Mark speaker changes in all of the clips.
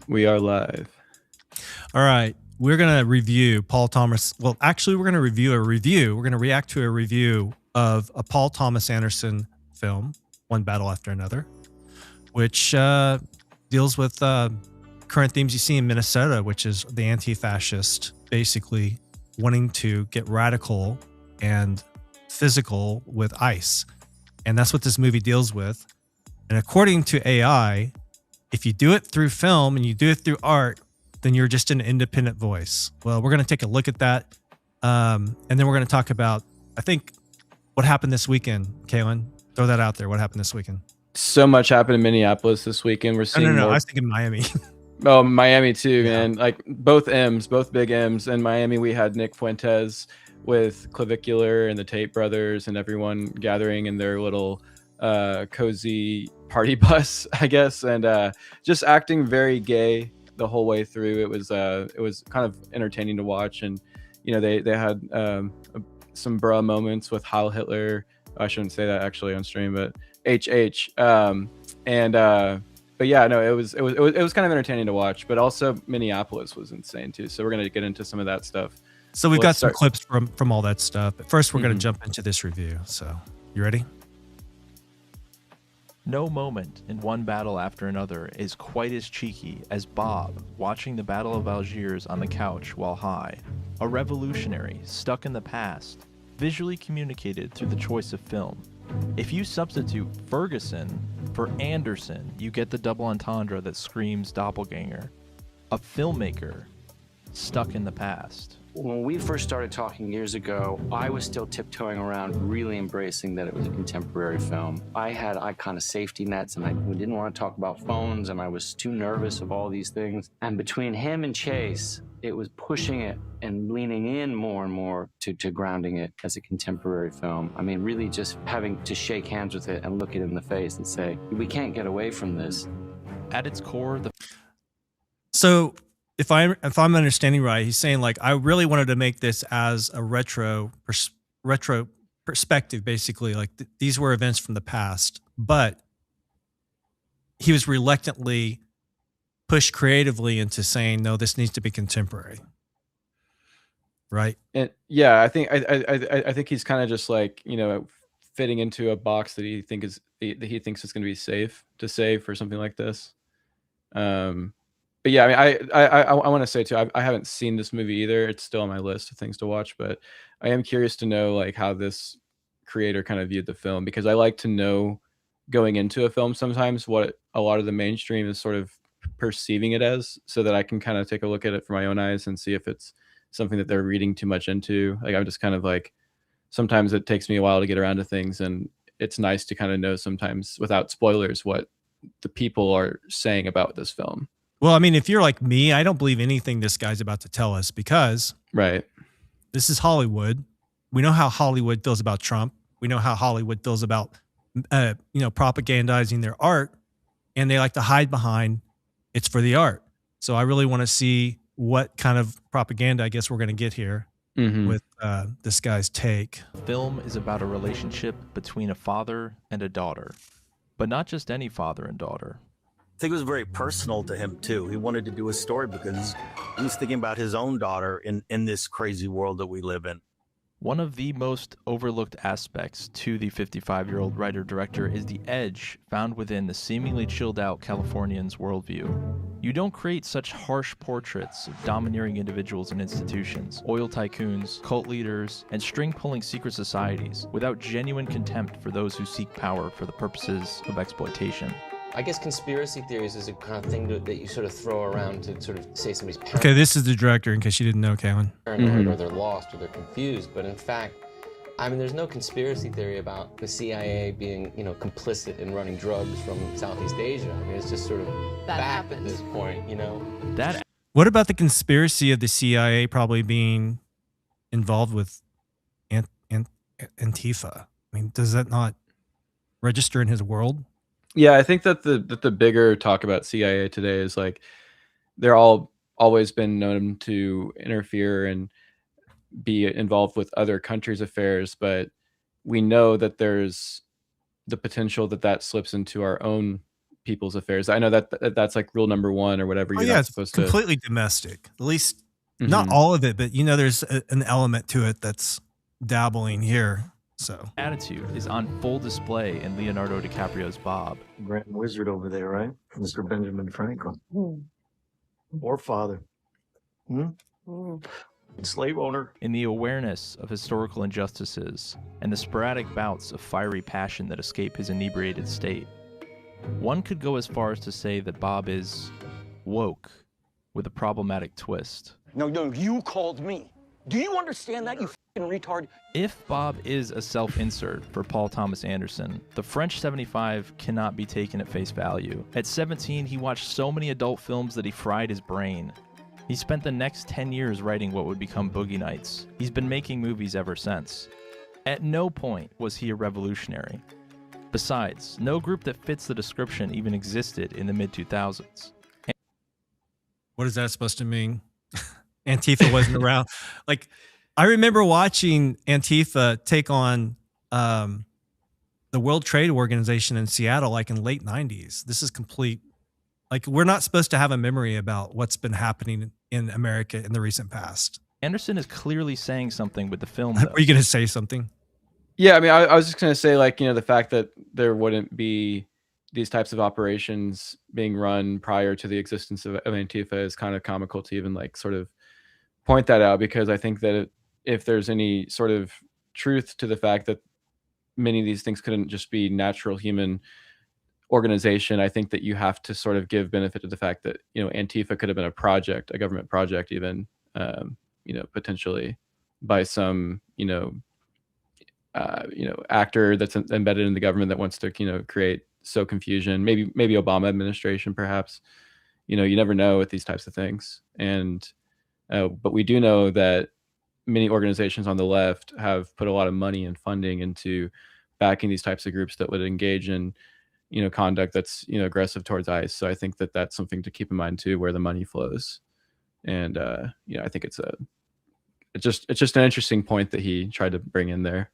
Speaker 1: We are live.
Speaker 2: All right. We're going to review Paul Thomas. Well, actually, we're going to review a review. We're going to react to a review of a Paul Thomas Anderson film, One Battle After Another, which deals with current themes you see in Minnesota, which is the anti-fascist basically wanting to get radical and physical with ICE. And that's what this movie deals with. And according to AI, if you do it through film and you do it through art, then you're just an independent voice. Well, we're going to take a look at that. And then we're going to talk about, I think, what happened this weekend. Kaylin, throw that out there. What happened this weekend?
Speaker 1: So much happened in Minneapolis this weekend. We're seeing
Speaker 2: No.
Speaker 1: more.
Speaker 2: I was thinking Miami.
Speaker 1: Oh, Miami too,
Speaker 2: Yeah.
Speaker 1: man. Like both big M's. In Miami, we had Nick Fuentes with Clavicular and the Tate brothers and everyone gathering in their little cozy party bus, I guess, and just acting very gay the whole way through. It was kind of entertaining to watch, and you know they had some bra moments with Heil Hitler. I shouldn't say that actually on stream, but HH. But yeah, no, it was kind of entertaining to watch, but also Minneapolis was insane too. So we're gonna get into some of that stuff.
Speaker 2: So we've got some clips from all that stuff. But first, we're going to jump into this review. So you ready?
Speaker 3: No moment in One Battle After Another is quite as cheeky as Bob watching the Battle of Algiers on the couch while high. A revolutionary stuck in the past, visually communicated through the choice of film. If you substitute Ferguson for Anderson, you get the double entendre that screams doppelganger. A filmmaker stuck in the past.
Speaker 4: When we first started talking years ago, I was still tiptoeing around, really embracing that it was a contemporary film. I had kind of safety nets, and we didn't want to talk about phones, and I was too nervous of all these things. And between him and Chase, it was pushing it and leaning in more and more to grounding it as a contemporary film. I mean, really just having to shake hands with it and look it in the face and say, we can't get away from this.
Speaker 3: At its core,
Speaker 2: So if I'm understanding right, he's saying like, I really wanted to make this as a retro perspective, basically. Like these were events from the past, but he was reluctantly pushed creatively into saying, no, this needs to be contemporary. Right.
Speaker 1: And yeah, I think he's kind of just like, you know, fitting into a box that he thinks is going to be safe to say for something like this. But yeah, I mean, I want to say too, I haven't seen this movie either. It's still on my list of things to watch, but I am curious to know like how this creator kind of viewed the film, because I like to know going into a film sometimes what a lot of the mainstream is sort of perceiving it as, so that I can kind of take a look at it from my own eyes and see if it's something that they're reading too much into. Like I'm just kind of like, sometimes it takes me a while to get around to things, and it's nice to kind of know sometimes without spoilers what the people are saying about this film.
Speaker 2: Well, I mean, if you're like me, I don't believe anything this guy's about to tell us, because this is Hollywood. We know how Hollywood feels about Trump. We know how Hollywood feels about, propagandizing their art, and they like to hide behind it's for the art. So I really want to see what kind of propaganda I guess we're going to get here with this guy's take.
Speaker 3: Film is about a relationship between a father and a daughter, but not just any father and daughter.
Speaker 5: I think it was very personal to him too. He wanted to do a story because he was thinking about his own daughter in this crazy world that we live in.
Speaker 3: One of the most overlooked aspects to the 55-year-old writer-director is the edge found within the seemingly chilled-out Californian's worldview. You don't create such harsh portraits of domineering individuals and institutions, oil tycoons, cult leaders, and string-pulling secret societies without genuine contempt for those who seek power for the purposes of exploitation.
Speaker 6: I guess conspiracy theories is a kind of thing that you sort of throw around to sort of say somebody's paranoid.
Speaker 2: Okay, this is the director, in case you didn't know, Kaylin.
Speaker 6: Or they're lost, or they're confused. But in fact, I mean, there's no conspiracy theory about the CIA being, complicit in running drugs from Southeast Asia. I mean, it's just sort of fact at this point,
Speaker 2: What about the conspiracy of the CIA probably being involved with Antifa? I mean, does that not register in his world?
Speaker 1: Yeah, I think that the bigger talk about CIA today is like they're always been known to interfere and be involved with other countries' affairs, but we know that there's the potential that slips into our own people's affairs. I know that's like rule number 1 or whatever. You're not
Speaker 2: it's
Speaker 1: supposed to.
Speaker 2: completely domestic. At least not all of it, but there's an element to it that's dabbling here. So
Speaker 3: Attitude is on full display in Leonardo DiCaprio's Bob.
Speaker 5: Grand wizard over there, right? Mr. Benjamin Franklin. Or father. Slave owner.
Speaker 3: In the awareness of historical injustices and the sporadic bouts of fiery passion that escape his inebriated state, one could go as far as to say that Bob is woke with a problematic twist.
Speaker 7: No, you called me. Do you understand that, you f***ing retard?
Speaker 3: If Bob is a self-insert for Paul Thomas Anderson, the French 75 cannot be taken at face value. At 17, he watched so many adult films that he fried his brain. He spent the next 10 years writing what would become Boogie Nights. He's been making movies ever since. At no point was he a revolutionary. Besides, no group that fits the description even existed in the mid-2000s.
Speaker 2: what is that supposed to mean? Antifa wasn't around. Like, I remember watching Antifa take on the World Trade Organization in Seattle, like in late 90s. This is complete. Like, we're not supposed to have a memory about what's been happening in America in the recent past.
Speaker 3: Anderson is clearly saying something with the film, though.
Speaker 2: Are you going to say something?
Speaker 1: Yeah, I mean, I was just going to say, like, the fact that there wouldn't be these types of operations being run prior to the existence of Antifa is kind of comical to even, like, sort of point that out, because I think that if there's any sort of truth to the fact that many of these things couldn't just be natural human organization, I think that you have to sort of give benefit to the fact that, Antifa could have been a project, a government project, even, potentially by some, actor that's embedded in the government that wants to, create confusion. Maybe Obama administration, perhaps. You never know with these types of things. And but we do know that many organizations on the left have put a lot of money and funding into backing these types of groups that would engage in, conduct that's, aggressive towards ICE. So I think that that's something to keep in mind too, where the money flows. And I think it's just an interesting point that he tried to bring in there.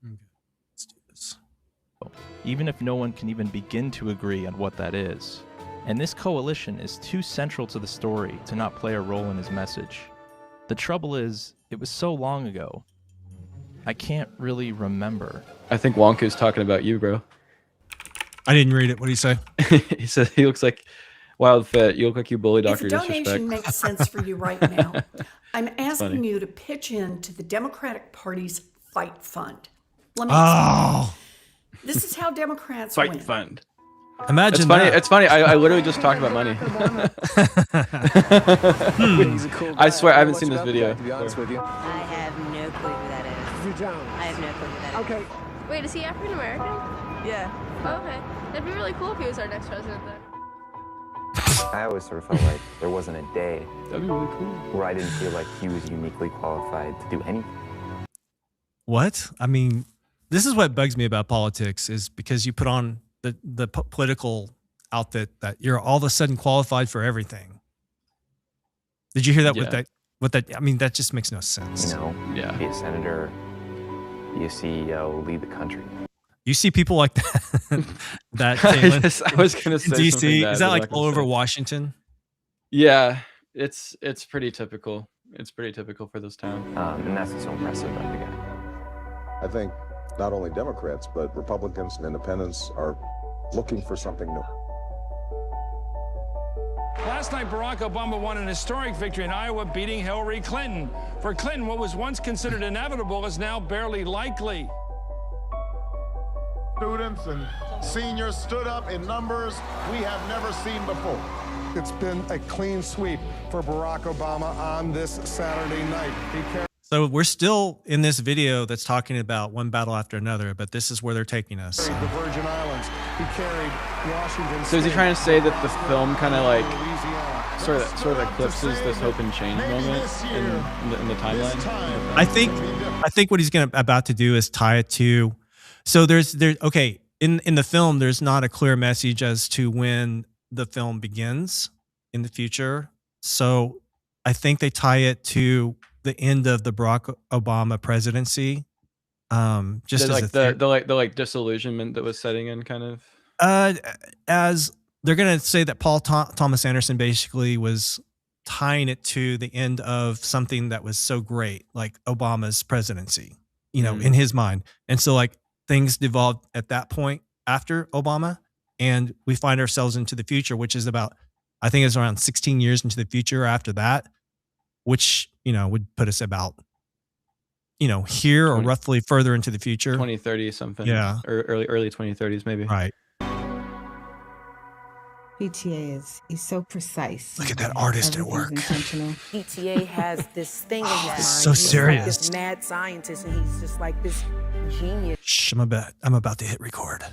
Speaker 2: Okay. Let's do this.
Speaker 3: Even if no one can even begin to agree on what that is. And this coalition is too central to the story to not play a role in his message. The trouble is, it was so long ago, I can't really remember.
Speaker 1: I think Wonka's talking about you, bro.
Speaker 2: I didn't read it. What do you say?
Speaker 1: He said he looks like Wild Fit. You look like you bully Dr.
Speaker 8: If a
Speaker 1: Disrespect.
Speaker 8: donation makes sense for you right now, I'm asking you to pitch in to the Democratic Party's Fight Fund. Let me explain. This is how Democrats
Speaker 1: Fight
Speaker 8: win.
Speaker 1: Fund.
Speaker 2: Imagine
Speaker 1: It's funny.
Speaker 2: that.
Speaker 1: It's funny. I literally just talked about money. I swear I haven't seen this video.
Speaker 9: To be honest with you.
Speaker 10: I have no clue who that is.
Speaker 9: You don't.
Speaker 10: I have no clue who that is.
Speaker 9: Okay.
Speaker 11: Wait, is he African American?
Speaker 10: Yeah.
Speaker 11: Oh, okay. That'd be really cool if he was our next president then.
Speaker 12: I always sort of felt like there wasn't a day
Speaker 1: That'd be really cool.
Speaker 12: where I didn't feel like he was uniquely qualified to do anything.
Speaker 2: What? I mean, this is what bugs me about politics, is because you put on the political outfit that you're all of a sudden qualified for everything. Did you hear that?
Speaker 1: Yeah.
Speaker 2: With that, I mean, that just makes no sense.
Speaker 1: Yeah.
Speaker 12: Be a senator, be a CEO, lead the country.
Speaker 2: You see people like that. Caitlin,
Speaker 1: I was gonna say
Speaker 2: in DC.
Speaker 1: something
Speaker 2: Is that
Speaker 1: but I'm
Speaker 2: like
Speaker 1: not gonna
Speaker 2: all over
Speaker 1: say.
Speaker 2: Washington?
Speaker 1: Yeah, it's pretty typical. It's pretty typical for this town.
Speaker 12: And that's what's so impressive about the guy.
Speaker 13: I think not only Democrats, but Republicans and independents are looking for something new.
Speaker 14: Last night, Barack Obama won an historic victory in Iowa, beating Hillary Clinton. For Clinton, what was once considered inevitable is now barely likely.
Speaker 13: Students and seniors stood up in numbers we have never seen before.
Speaker 9: It's been a clean sweep for Barack Obama on this Saturday night.
Speaker 2: So we're still in this video that's talking about one battle after another, but this is where they're taking us.
Speaker 9: The Virgin Islands. He carried Washington.
Speaker 1: So is he trying to say that the film kind of like
Speaker 9: Louisiana.
Speaker 1: sort of eclipses this hope and change moment in the timeline?
Speaker 2: I think what he's about to do is tie it to. So there's okay, in the film there's not a clear message as to when the film begins in the future. So I think they tie it to the end of the Barack Obama presidency. Just as
Speaker 1: like the disillusionment that was setting in, kind of.
Speaker 2: As they're going to say that Paul Thomas Anderson basically was tying it to the end of something that was so great, like Obama's presidency, in his mind. And so like things devolved at that point after Obama, and we find ourselves into the future, which is about, I think it's around 16 years into the future after that, which, would put us about, here or roughly further into the future.
Speaker 1: 2030 something.
Speaker 2: Yeah.
Speaker 1: Or early 2030s maybe.
Speaker 2: Right.
Speaker 15: PTA he's so precise.
Speaker 2: Look at that artist at work.
Speaker 16: PTA has this thing in his mind.
Speaker 2: So
Speaker 16: He's
Speaker 2: serious.
Speaker 16: like this mad scientist, and he's just like this genius.
Speaker 2: Shh, I'm about to hit record.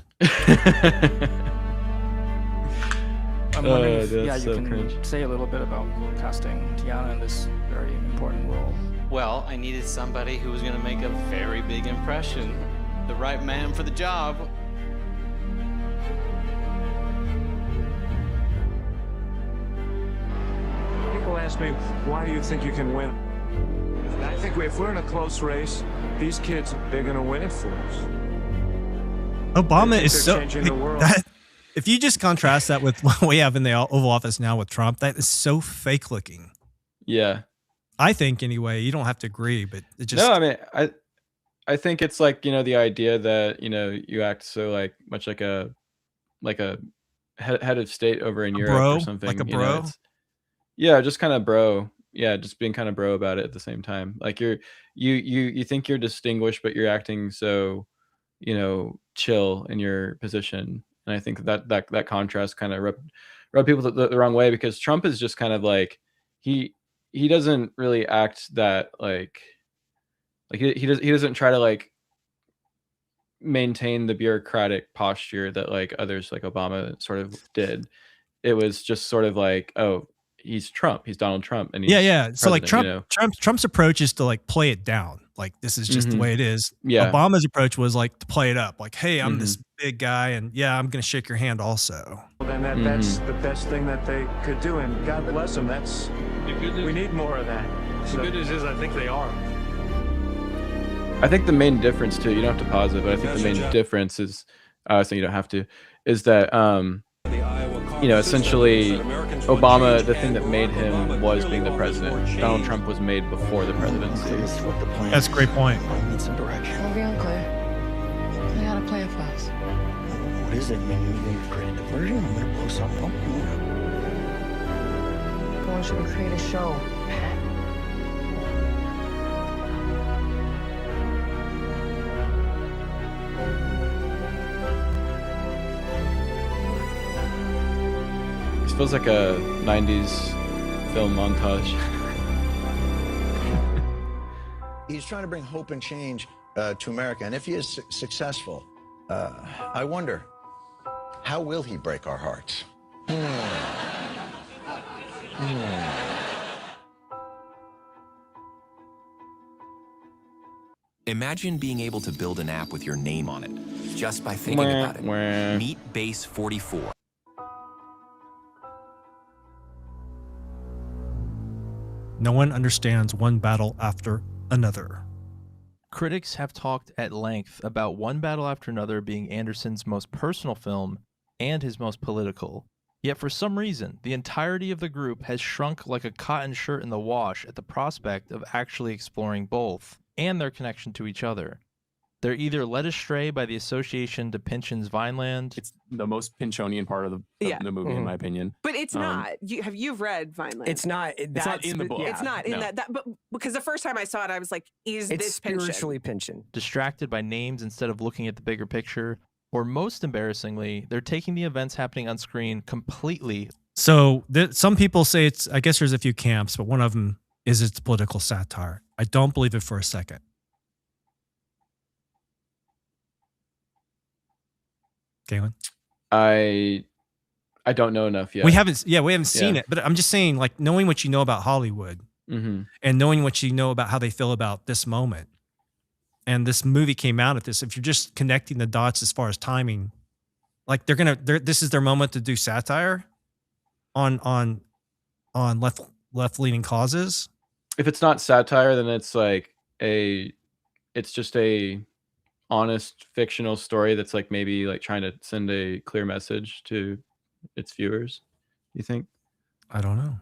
Speaker 17: I'm wondering if
Speaker 1: that's
Speaker 17: you
Speaker 1: so
Speaker 17: can
Speaker 1: cringe.
Speaker 17: say a little bit about casting Tiana in this very important role.
Speaker 18: Well, I needed somebody who was going to make a very big impression. The right man for the job.
Speaker 14: People ask me, why do you think you can win? And I think if we're in a close race, these kids, they're going to win it for us.
Speaker 2: Obama is so
Speaker 14: changing the world.
Speaker 2: If you just contrast that with what we have in the Oval Office now with Trump, that is so fake looking.
Speaker 1: Yeah.
Speaker 2: I think anyway. You don't have to agree, but it just
Speaker 1: No, I mean, I think it's like, the idea that, you act so like much like a head of state over in Europe
Speaker 2: bro,
Speaker 1: or something.
Speaker 2: like a
Speaker 1: you know,
Speaker 2: bro.
Speaker 1: it's- yeah, just kind of bro. Yeah, just being kind of bro about it at the same time. Like you think you're distinguished, but you're acting so, chill in your position. And I think that contrast kind of rub people the wrong way, because Trump is just kind of like he doesn't really act that like he doesn't try to like maintain the bureaucratic posture that like others like Obama sort of did. It was just sort of like, oh, he's Trump, he's Donald Trump, and he's
Speaker 2: yeah. So like
Speaker 1: president,
Speaker 2: Trump's approach is to like play it down. Like this is just the way it is.
Speaker 1: Yeah.
Speaker 2: Obama's approach was like to play it up. Like, hey, I'm this big guy, and yeah, I'm gonna shake your hand also.
Speaker 14: Well, then that's the best thing that they could do, and God bless them. We need more of that.
Speaker 19: The good news is I think they are.
Speaker 1: I think the main difference too, you don't have to pause it, but I think the main difference is, so you don't have to, is that, essentially Obama, the thing that made him was being the president. Donald Trump was made before the presidency.
Speaker 2: That's a great point.
Speaker 20: Need some direction.
Speaker 21: Don't be unclear. I got a plan for us.
Speaker 20: What is it, man? You're going to create a diversion? I'm going to blow something up.
Speaker 21: I want you to create a show.
Speaker 1: This feels like a 90s film montage.
Speaker 22: He's trying to bring hope and change to America, and if he is successful, I wonder, how will he break our hearts?
Speaker 23: Imagine being able to build an app with your name on it, just by thinking about it. Meet Base 44.
Speaker 2: No one understands one battle after another.
Speaker 3: Critics have talked at length about One Battle After Another being Anderson's most personal film and his most political. Yet for some reason, the entirety of the group has shrunk like a cotton shirt in the wash at the prospect of actually exploring both and their connection to each other. They're either led astray by the association to Pynchon's Vineland.
Speaker 24: It's the most Pynchonian part of the movie, in my opinion.
Speaker 25: But it's not. You've read Vineland.
Speaker 24: It's not in the book.
Speaker 25: It's not in that. But because the first time I saw it, I was like, "Is this Pynchon?"
Speaker 26: Spiritually Pynchon.
Speaker 3: Distracted by names instead of looking at the bigger picture, or most embarrassingly, they're taking the events happening on screen completely.
Speaker 2: So some people say it's. I guess there's a few camps, but one of them is it's political satire. I don't believe it for a second. Galen?
Speaker 1: I don't know enough yet.
Speaker 2: We haven't seen it, but I'm just saying, like, knowing what you know about Hollywood and knowing what you know about how they feel about this moment, and this movie came out at this. If you're just connecting the dots as far as timing, like this is their moment to do satire on left leaning causes.
Speaker 1: If it's not satire, then it's like it's just a honest fictional story that's like maybe like trying to send a clear message to its viewers? You think?
Speaker 2: I don't know.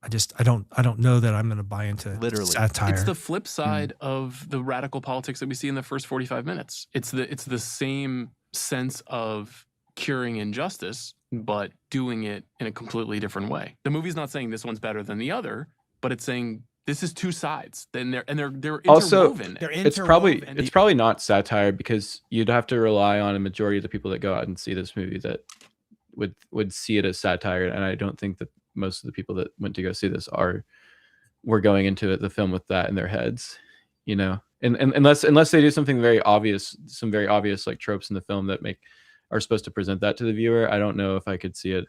Speaker 2: I don't know that I'm going to buy into satire.
Speaker 24: It's the flip side of the radical politics that we see in the first 45 minutes. It's the same sense of curing injustice, but doing it in a completely different way. The movie's not saying this one's better than the other, but it's saying this is two sides. Then they're interwoven.
Speaker 1: Also, it's probably not satire, because you'd have to rely on a majority of the people that go out and see this movie that would see it as satire, and I don't think that most of the people that went to go see this were going into the film with that in their heads, you know. And unless they do something very obvious, some very obvious like tropes in the film that are supposed to present that to the viewer, I don't know if I could see it.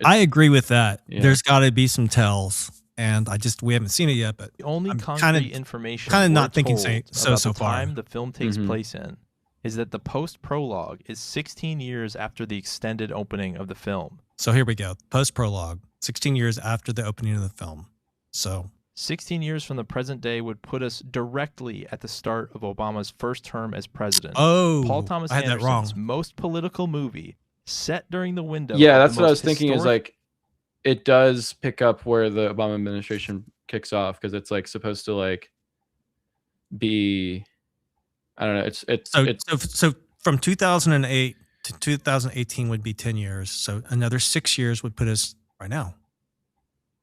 Speaker 2: I agree with that.
Speaker 1: Yeah.
Speaker 2: There's got to be some tells, and we haven't seen it yet, but
Speaker 3: the only
Speaker 2: I'm
Speaker 3: concrete information
Speaker 2: kind of not thinking
Speaker 3: so
Speaker 2: far.
Speaker 3: Time the film takes place in is that the post prologue is 16 years after the extended opening of the film.
Speaker 2: So here we go. Post prologue, 16 years after the opening of the film. So
Speaker 3: 16 years from the present day would put us directly at the start of Obama's first term as president.
Speaker 2: Oh,
Speaker 3: Paul Thomas
Speaker 2: I had that
Speaker 3: Anderson's
Speaker 2: wrong.
Speaker 3: most political movie, set during the window.
Speaker 1: Yeah,
Speaker 3: of
Speaker 1: that's
Speaker 3: the
Speaker 1: what I
Speaker 3: most
Speaker 1: was thinking. Is
Speaker 3: historic-
Speaker 1: like, it does pick up where the Obama administration kicks off, because it's like supposed to like be, I don't know.
Speaker 2: So from 2008 to 2018 would be 10 years. So another 6 years would put us right now.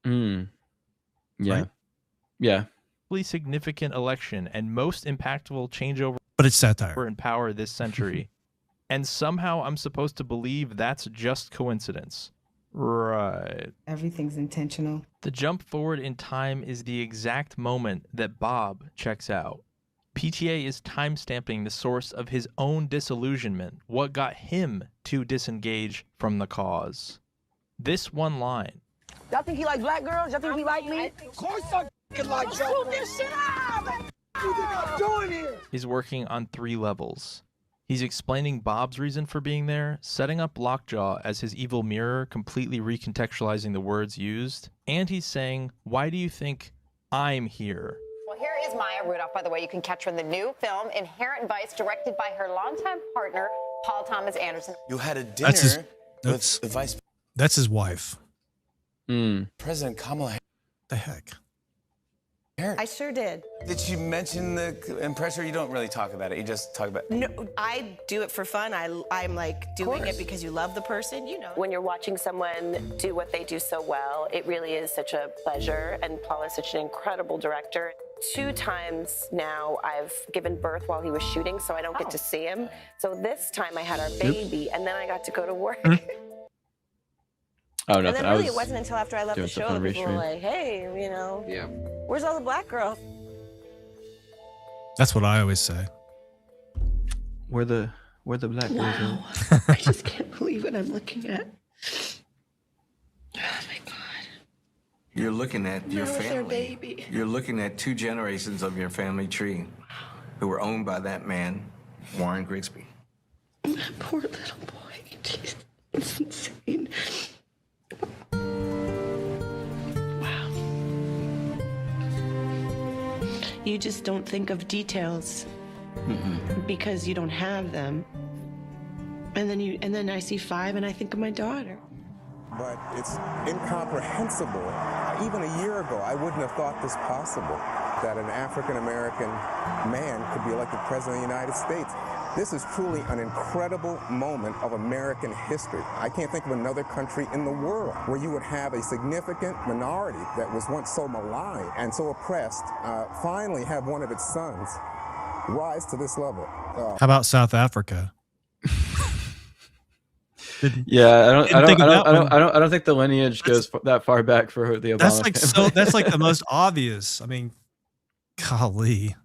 Speaker 1: Yeah.
Speaker 2: Right?
Speaker 1: Yeah.
Speaker 3: significant election and most impactful changeover
Speaker 2: But it's satire.
Speaker 3: in power this century. And somehow I'm supposed to believe that's just coincidence. Right.
Speaker 15: Everything's intentional.
Speaker 3: The jump forward in time is the exact moment that Bob checks out. PTA is timestamping the source of his own disillusionment, what got him to disengage from the cause. This one line.
Speaker 16: Y'all think he like black girls? Y'all think he like me? Of course I like y'all. This shit up. What you think I'm doing here?
Speaker 3: Is working on 3 levels. He's explaining Bob's reason for being there, setting up Lockjaw as his evil mirror, completely recontextualizing the words used, and he's saying, why do you think I'm here?
Speaker 4: Well, here is Maya Rudolph, by the way. You can catch her in the new film, Inherent Vice, directed by her longtime partner, Paul Thomas Anderson.
Speaker 5: You had a dinner with the vice.
Speaker 2: That's his wife.
Speaker 5: President Kamala Harris.
Speaker 2: The heck?
Speaker 6: I sure did.
Speaker 5: Did she mention the impressor? You don't really talk about it. You just talk about.
Speaker 6: No, I do it for fun. I'm like doing it because you love the person, you know.
Speaker 7: When you're watching someone do what they do so well, it really is such a pleasure. And Paul is such an incredible director. 2 times now I've given birth while he was shooting, so I don't get to see him. So this time I had our baby, and then I got to go to work.
Speaker 1: Oh,
Speaker 6: and
Speaker 1: nothing.
Speaker 6: then really it wasn't until after I left
Speaker 1: doing
Speaker 6: the show
Speaker 1: stuff on
Speaker 6: that people were
Speaker 1: Restream.
Speaker 6: like, hey, you know,
Speaker 8: Yeah.
Speaker 6: where's all the black girls?
Speaker 2: That's what I always say.
Speaker 1: Where the black girls
Speaker 21: Wow.
Speaker 1: are.
Speaker 21: I just can't believe what I'm looking at. Oh my God.
Speaker 5: You're looking at your
Speaker 21: That was their
Speaker 5: family.
Speaker 21: baby.
Speaker 5: You're looking at 2 generations of your family tree who were owned by that man, Warren Grigsby.
Speaker 21: That poor little boy. Jeez, it's insane. Wow. You just don't think of details because you don't have them. And then I see 5 and I think of my daughter.
Speaker 13: But it's incomprehensible. Even a year ago, I wouldn't have thought this possible, that an African-American man could be elected president of the United States. This is truly an incredible moment of American history. I can't think of another country in the world where you would have a significant minority that was once so maligned and so oppressed, finally have one of its sons rise to this level.
Speaker 2: How about South Africa?
Speaker 1: Yeah, I don't think the lineage goes that far back for the Obama.
Speaker 2: That's like
Speaker 1: family.
Speaker 2: that's like the most obvious. I mean, golly.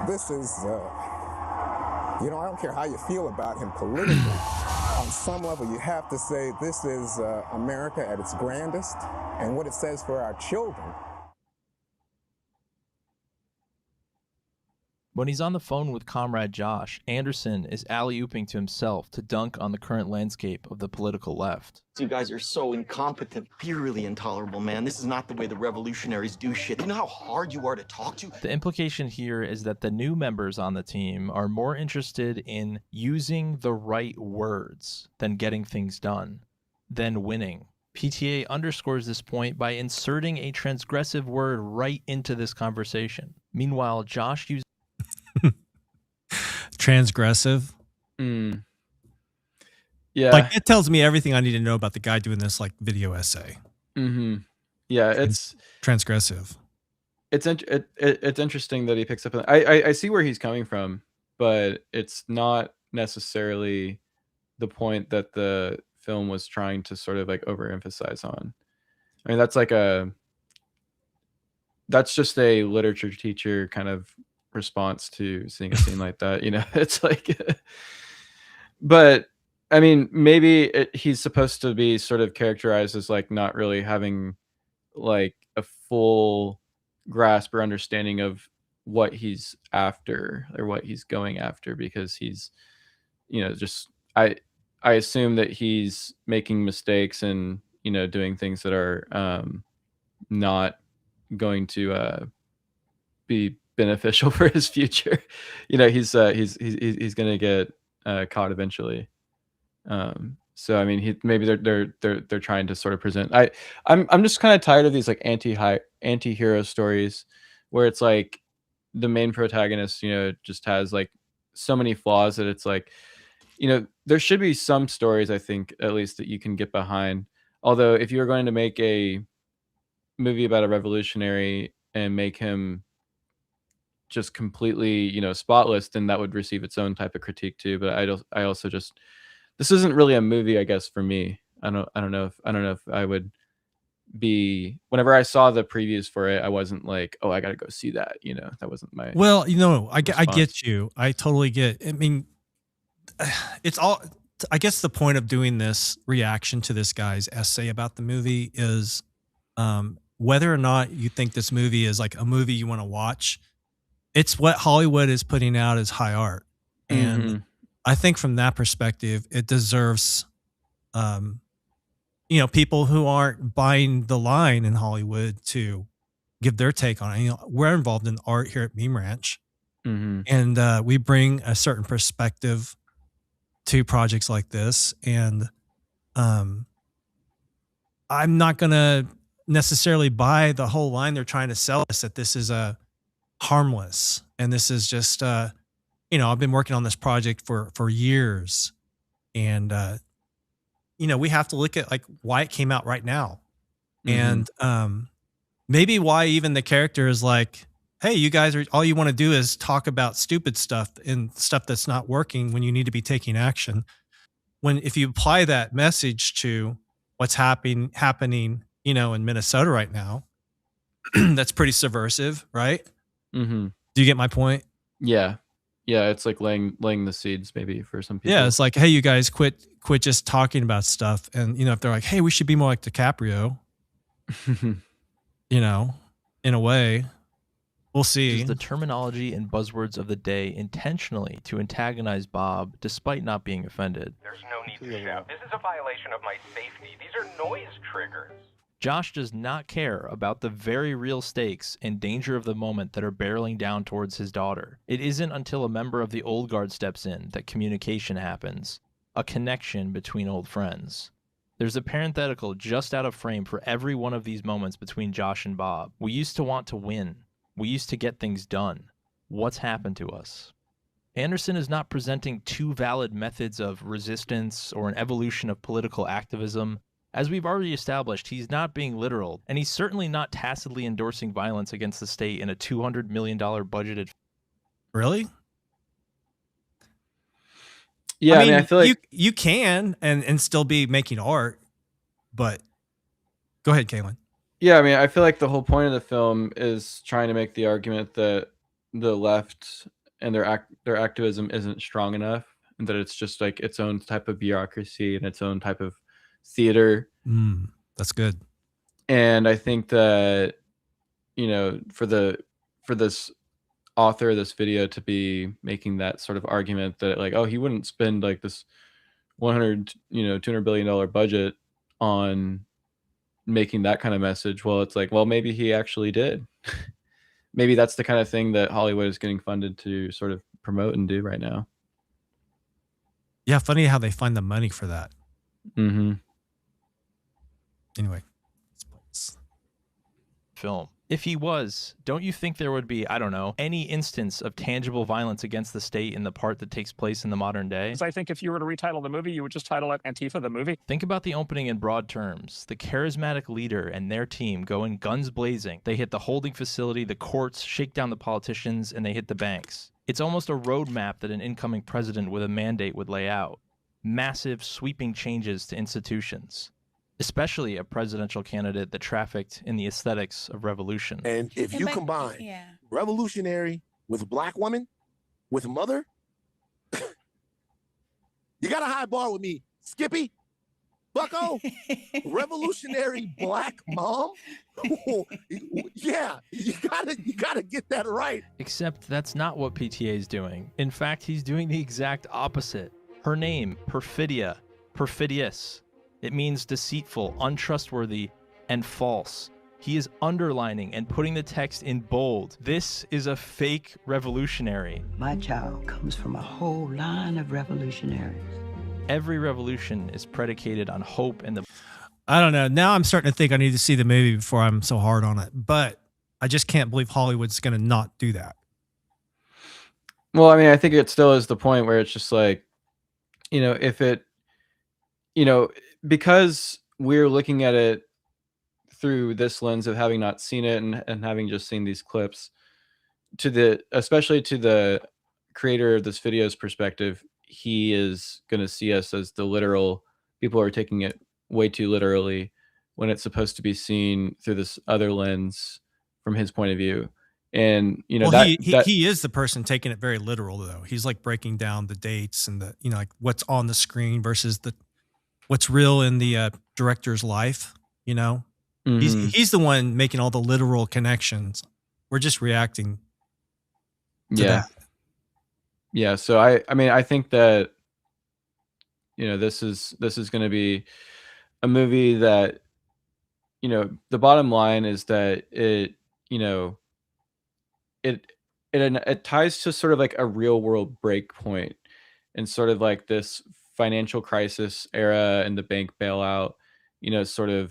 Speaker 13: This is, you know, I don't care how you feel about him politically. On some level, you have to say this is America at its grandest, and what it says for our children.
Speaker 3: When he's on the phone with comrade Josh, Anderson is alley-ooping to himself to dunk on the current landscape of the political left.
Speaker 8: You guys are so incompetent, purely intolerable, man. This is not the way the revolutionaries do shit. You know how hard you are to talk to?
Speaker 3: The implication here is that the new members on the team are more interested in using the right words than getting things done, than winning. PTA underscores this point by inserting a transgressive word right into this conversation. Meanwhile, Josh uses
Speaker 2: transgressive.
Speaker 1: Yeah,
Speaker 2: like it tells me everything I need to know about the guy doing this video essay.
Speaker 1: Yeah, it's
Speaker 2: transgressive.
Speaker 1: It's interesting that he picks up. I see where he's coming from, but it's not necessarily the point that the film was trying to sort of like overemphasize on. I mean, that's just a literature teacher kind of response to seeing a scene like that. It's like, but I mean, maybe he's supposed to be sort of characterized as like not really having like a full grasp or understanding of what he's after or what he's going after, because he's, just I assume that he's making mistakes and doing things that are not going to be beneficial for his future. He's going to get caught eventually. So I mean, maybe they're trying to sort of present. I'm just kind of tired of these like anti-hero stories where it's like the main protagonist, just has like so many flaws that it's like, there should be some stories, I think, at least, that you can get behind. Although if you're going to make a movie about a revolutionary and make him just completely, spotless, then that would receive its own type of critique too. But I also just, this isn't really a movie, I guess, for me. I don't know if I would be, whenever I saw the previews for it, I wasn't like, oh, I got to go see that. That wasn't my.
Speaker 2: Well, I get you. I totally get. I mean, it's all. I guess the point of doing this reaction to this guy's essay about the movie is whether or not you think this movie is like a movie you want to watch. It's what Hollywood is putting out as high art, and I think from that perspective, it deserves, people who aren't buying the line in Hollywood to give their take on it. We're involved in art here at Meme Ranch, and we bring a certain perspective to projects like this. And I'm not going to necessarily buy the whole line they're trying to sell us, that this is a harmless, and this is just, I've been working on this project for years, and we have to look at like why it came out right now, and maybe why even the character is like, hey, you guys all you want to do is talk about stupid stuff and stuff that's not working when you need to be taking action. If you apply that message to what's happening, in Minnesota right now, that's pretty subversive, right? Do you get my point?
Speaker 1: Yeah. It's like laying the seeds maybe for some people.
Speaker 2: Yeah, it's like, hey, you guys quit just talking about stuff. And if they're like, hey, we should be more like DiCaprio, in a way. We'll see.
Speaker 3: Uses the terminology and buzzwords of the day intentionally to antagonize Bob despite not being offended.
Speaker 9: There's no need to shout. This is a violation of my safety. These are noise triggers.
Speaker 3: Josh does not care about the very real stakes and danger of the moment that are barreling down towards his daughter. It isn't until a member of the old guard steps in that communication happens, a connection between old friends. There's a parenthetical just out of frame for every one of these moments between Josh and Bob. We used to want to win. We used to get things done. What's happened to us? Anderson is not presenting two valid methods of resistance or an evolution of political activism. As we've already established, he's not being literal, and he's certainly not tacitly endorsing violence against the state in a $200 million budgeted.
Speaker 2: Really?
Speaker 1: Yeah, I mean, I feel like
Speaker 2: you can and still be making art, but go ahead, Kaylin.
Speaker 1: Yeah, I mean, I feel like the whole point of the film is trying to make the argument that the left and their activism isn't strong enough, and that it's just like its own type of bureaucracy and its own type of theater.
Speaker 2: That's good.
Speaker 1: And I think that for this author of this video to be making that sort of argument that like, oh, he wouldn't spend like this 100, $200 billion budget on making that kind of message. Well, it's like, well, maybe he actually did. Maybe that's the kind of thing that Hollywood is getting funded to sort of promote and do right now.
Speaker 2: Yeah, funny how they find the money for that.
Speaker 1: Mm-hmm.
Speaker 2: Anyway.
Speaker 3: Film. If he was, don't you think there would be, I don't know, any instance of tangible violence against the state in the part that takes place in the modern day?
Speaker 10: I think if you were to retitle the movie, you would just title it Antifa the movie.
Speaker 3: Think about the opening in broad terms. The charismatic leader and their team go in guns blazing. They hit the holding facility, the courts, shake down the politicians, and they hit the banks. It's almost a roadmap that an incoming president with a mandate would lay out. Massive, sweeping changes to institutions. Especially a presidential candidate that trafficked in the aesthetics of revolution.
Speaker 11: And if you combine revolutionary with black woman, with mother, you got a high bar with me, Skippy, Bucko, revolutionary black mom. Yeah, you gotta get that right.
Speaker 3: Except that's not what PTA is doing. In fact, he's doing the exact opposite. Her name, Perfidia, perfidious. It means deceitful, untrustworthy, and false. He is underlining and putting the text in bold. This is a fake revolutionary.
Speaker 12: My child comes from a whole line of revolutionaries.
Speaker 3: Every revolution is predicated on hope and the...
Speaker 2: I don't know. Now I'm starting to think I need to see the movie before I'm so hard on it. But I just can't believe Hollywood's going to not do that.
Speaker 1: Well, I mean, I think it still is the point where it's just like, if it, because we're looking at it through this lens of having not seen it and having just seen these clips, especially to the creator of this video's perspective, he is going to see us as the literal people who are taking it way too literally when it's supposed to be seen through this other lens from his point of view. And
Speaker 2: he is the person taking it very literal, though. He's like breaking down the dates and the like what's on the screen versus what's real in the director's life.
Speaker 1: Mm-hmm.
Speaker 2: He's the one making all the literal connections. We're just reacting to that.
Speaker 1: Yeah. So I mean, I think that this is going to be a movie that the bottom line is that it ties to sort of like a real world break point and sort of like this financial crisis era and the bank bailout, sort of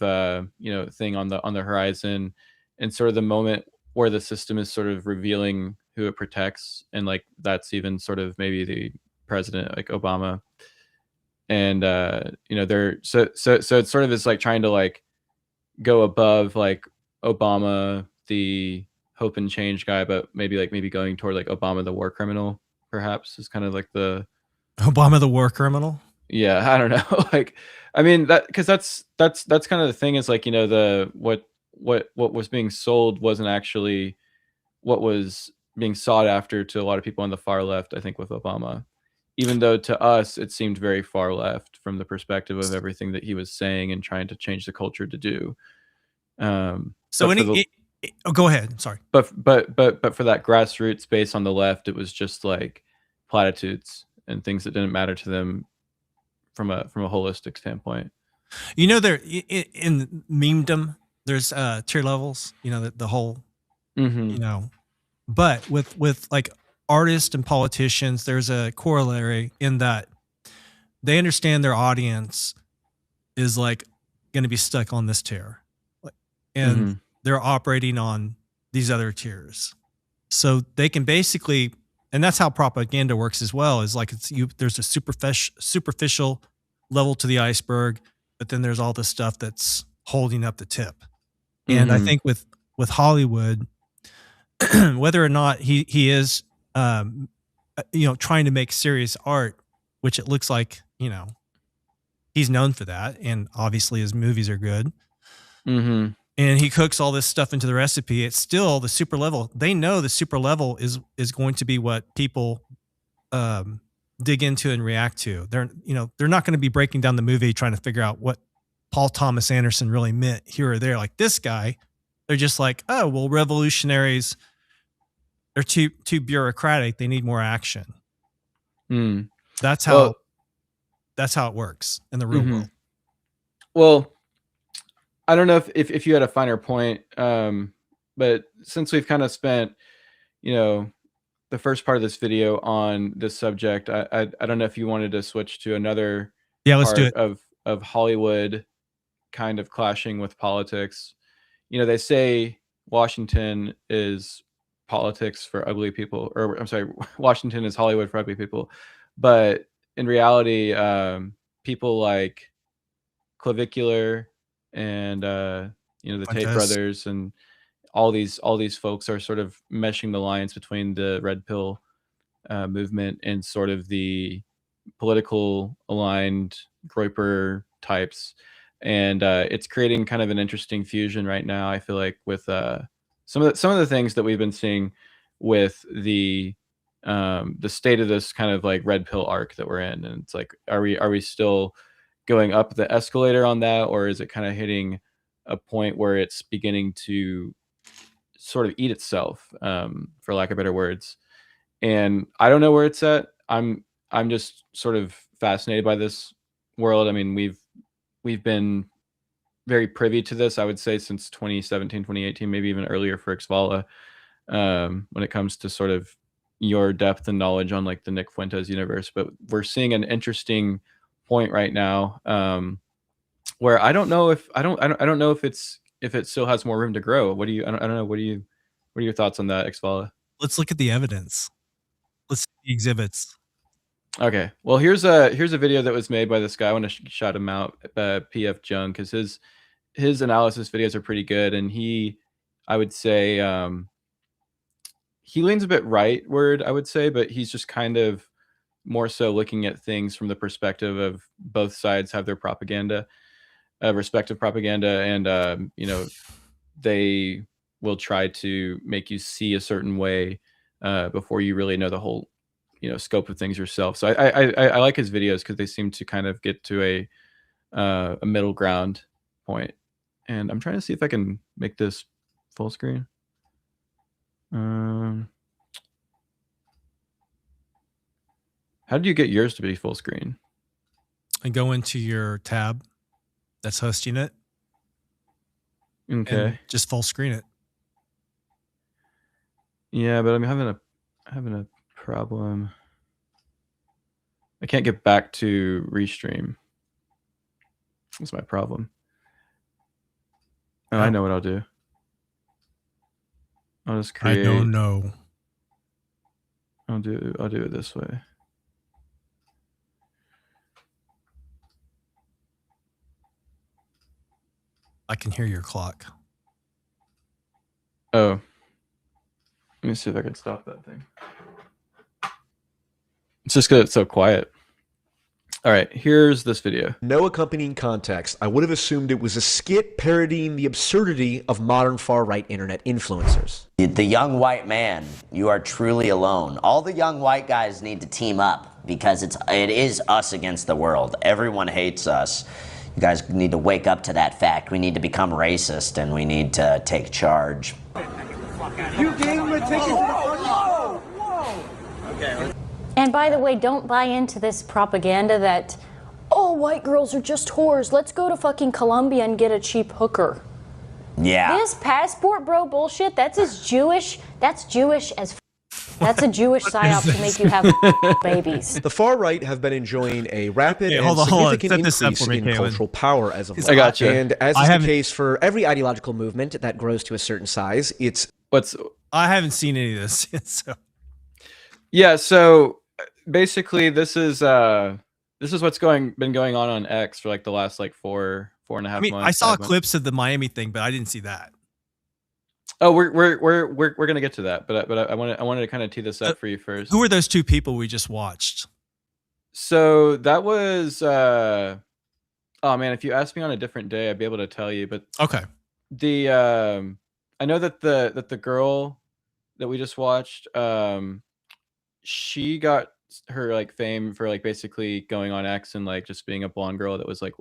Speaker 1: thing on the horizon, and sort of the moment where the system is sort of revealing who it protects, and like that's even sort of maybe the president like Obama, and they're so it's sort of this like trying to like go above like Obama the hope and change guy, but maybe going toward like Obama the war criminal perhaps is kind of like the
Speaker 2: Obama the war criminal.
Speaker 1: Yeah, I don't know. Like, I mean that because that's kind of the thing is like the what was being sold wasn't actually what was being sought after to a lot of people on the far left. I think with Obama, even though to us it seemed very far left from the perspective of everything that he was saying and trying to change the culture to do.
Speaker 2: Go ahead. Sorry.
Speaker 1: But for that grassroots base on the left, it was just like platitudes and things that didn't matter to them from a holistic standpoint.
Speaker 2: There in memedom, there's tier levels. The whole, but with like artists and politicians, there's a corollary in that they understand their audience is like going to be stuck on this tier, and they're operating on these other tiers, so they can basically. And that's how propaganda works as well. Is like there's a superficial level to the iceberg, but then there's all the stuff that's holding up the tip. And I think with Hollywood, whether or not he is, trying to make serious art, which it looks like, he's known for that, and obviously his movies are good.
Speaker 1: Mm-hmm.
Speaker 2: And he cooks all this stuff into the recipe. It's still the super level. They know the super level is going to be what people dig into and react to. They're not going to be breaking down the movie trying to figure out what Paul Thomas Anderson really meant here or there. Like this guy, they're just like, oh, well, revolutionaries They're too bureaucratic. They need more action.
Speaker 1: Mm.
Speaker 2: That's how it works in the real world.
Speaker 1: Well, I don't know if you had a finer point, but since we've kind of spent, the first part of this video on this subject, I don't know if you wanted to switch to another
Speaker 2: let's do it.
Speaker 1: of Hollywood kind of clashing with politics. They say Washington is politics for ugly people, or I'm sorry, Washington is Hollywood for ugly people. But in reality, people like Clavicular and the Tate brothers and all these folks are sort of meshing the lines between the red pill movement and sort of the political aligned Groyper types. And it's creating kind of an interesting fusion right now, I feel like, with some of the things that we've been seeing with the state of this kind of like red pill arc that we're in. And it's like, are we still going up the escalator on that, or is it kind of hitting a point where it's beginning to sort of eat itself, for lack of better words? And I don't know where it's at. I'm just sort of fascinated by this world. I mean, we've been very privy to this, I would say, since 2017, 2018, maybe even earlier for Xvala, when it comes to sort of your depth and knowledge on like the Nick Fuentes universe. But we're seeing an interesting point right now, where I don't know if it still has more room to grow. I don't know. What are your thoughts on that, Xvala?
Speaker 2: Let's look at the evidence. Let's see the exhibits.
Speaker 1: Okay. Well, here's a video that was made by this guy. I want to shout him out, PF Jung, because his analysis videos are pretty good, and I would say, he leans a bit rightward, I would say, but he's just kind of more so looking at things from the perspective of both sides have their propaganda, respective propaganda, and they will try to make you see a certain way before you really know the whole scope of things yourself. So I like his videos because they seem to kind of get to a middle ground point. And I'm trying to see if I can make this full screen. How do you get yours to be full screen?
Speaker 2: And go into your tab that's hosting it.
Speaker 1: Okay.
Speaker 2: And just full screen it.
Speaker 1: Yeah, but I'm having a problem. I can't get back to restream. That's my problem. And I know what I'll do. I'll just create.
Speaker 2: I don't know.
Speaker 1: I'll do it this way.
Speaker 2: I can hear your clock.
Speaker 1: Oh. Let me see if I can stop that thing. It's just because it's so quiet. All right, here's this video.
Speaker 14: No accompanying context. I would have assumed it was a skit parodying the absurdity of modern far-right internet influencers.
Speaker 17: The young white man, you are truly alone. All the young white guys need to team up because it is us against the world. Everyone hates us. You guys need to wake up to that fact. We need to become racist and we need to take charge.
Speaker 16: You gave him a ticket to the whoa, whoa.
Speaker 17: Okay.
Speaker 18: And by the way, don't buy into this propaganda that, oh, white girls are just whores. Let's go to fucking Colombia and get a cheap hooker.
Speaker 17: Yeah.
Speaker 18: This passport bro bullshit, that's as Jewish. That's Jewish as that's a Jewish psyop to make you have babies.
Speaker 14: The far right have been enjoying a rapid and significant increase in cultural power as of late.
Speaker 1: I gotcha.
Speaker 14: And as is the case for every ideological movement that grows to a certain size,
Speaker 2: I haven't seen any of this yet, so.
Speaker 1: Yeah, so basically this is what's been going on X for like the last like four and a half months.
Speaker 2: I saw clips of the Miami thing, but I didn't see that.
Speaker 1: Oh, we're gonna get to that, but I wanted to kind of tee this up for you first.
Speaker 2: Who were those two people we just watched?
Speaker 1: So that was oh man, if you asked me on a different day, I'd be able to tell you. But
Speaker 2: okay,
Speaker 1: I know that the girl that we just watched, she got her like fame for like basically going on X and like just being a blonde girl that was like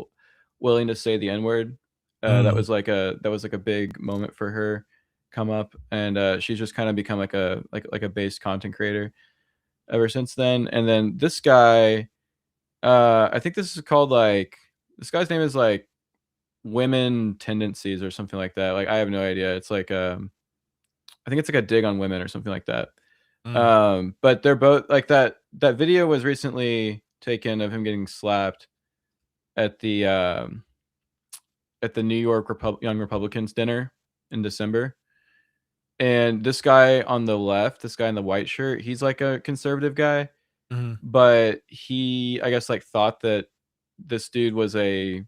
Speaker 1: willing to say the N-word. That was like a big moment for her come up, and she's just kind of become like a base content creator ever since then. And then this guy, I think this is called like, this guy's name is like Women Tendencies or something like that. Like I have no idea. It's like I think it's like a dig on women or something like that. But they're both like that video was recently taken of him getting slapped at the New York Young Republicans dinner in December. And this guy on the left, this guy in the white shirt, he's like a conservative guy, but he, I guess, like thought that this dude was a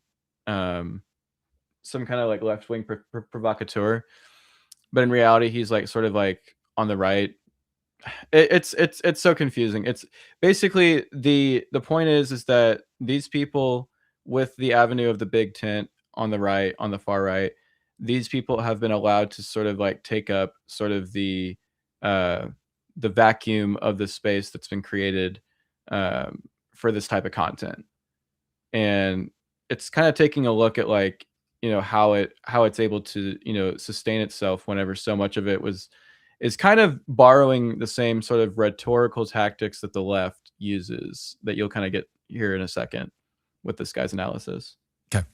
Speaker 1: some kind of like left-wing provocateur, but in reality, he's like sort of like on the right. It's so confusing. It's basically the point is that these people with the avenue of the big tent on the right, on the far right, these people have been allowed to sort of like take up sort of the vacuum of the space that's been created for this type of content. And it's kind of taking a look at like, you know, how it's able to, you know, sustain itself whenever so much of it is kind of borrowing the same sort of rhetorical tactics that the left uses, that you'll kind of get here in a second with this guy's analysis.
Speaker 2: Okay.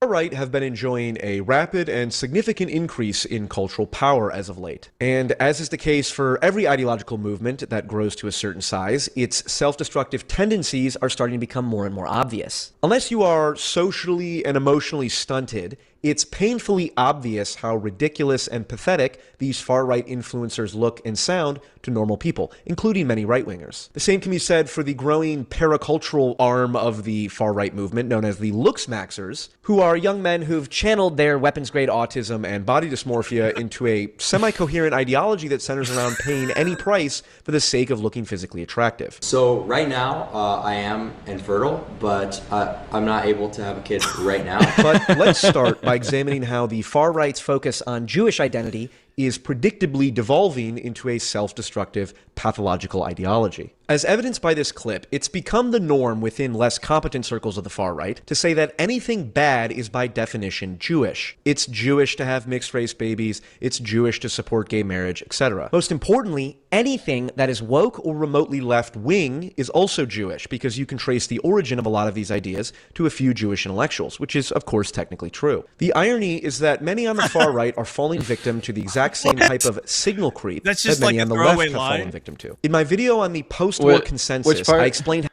Speaker 14: The right have been enjoying a rapid and significant increase in cultural power as of late. And as is the case for every ideological movement that grows to a certain size, its self-destructive tendencies are starting to become more and more obvious. Unless you are socially and emotionally stunted, it's painfully obvious how ridiculous and pathetic these far-right influencers look and sound to normal people, including many right-wingers. The same can be said for the growing paracultural arm of the far-right movement known as the looks-maxers, who are young men who've channeled their weapons-grade autism and body dysmorphia into a semi-coherent ideology that centers around paying any price for the sake of looking physically attractive.
Speaker 19: So right now, I am infertile, but I'm not able to have a kid right now.
Speaker 14: But let's start by examining how the far right's focus on Jewish identity is predictably devolving into a self-destructive, pathological ideology. As evidenced by this clip, it's become the norm within less competent circles of the far right to say that anything bad is by definition Jewish. It's Jewish to have mixed-race babies, it's Jewish to support gay marriage, etc. Most importantly, anything that is woke or remotely left-wing is also Jewish, because you can trace the origin of a lot of these ideas to a few Jewish intellectuals, which is, of course, technically true. The irony is that many on the far right are falling victim to the exact same type of signal creep that many on the left have fallen victim to. In my video on the post-war consensus, I explained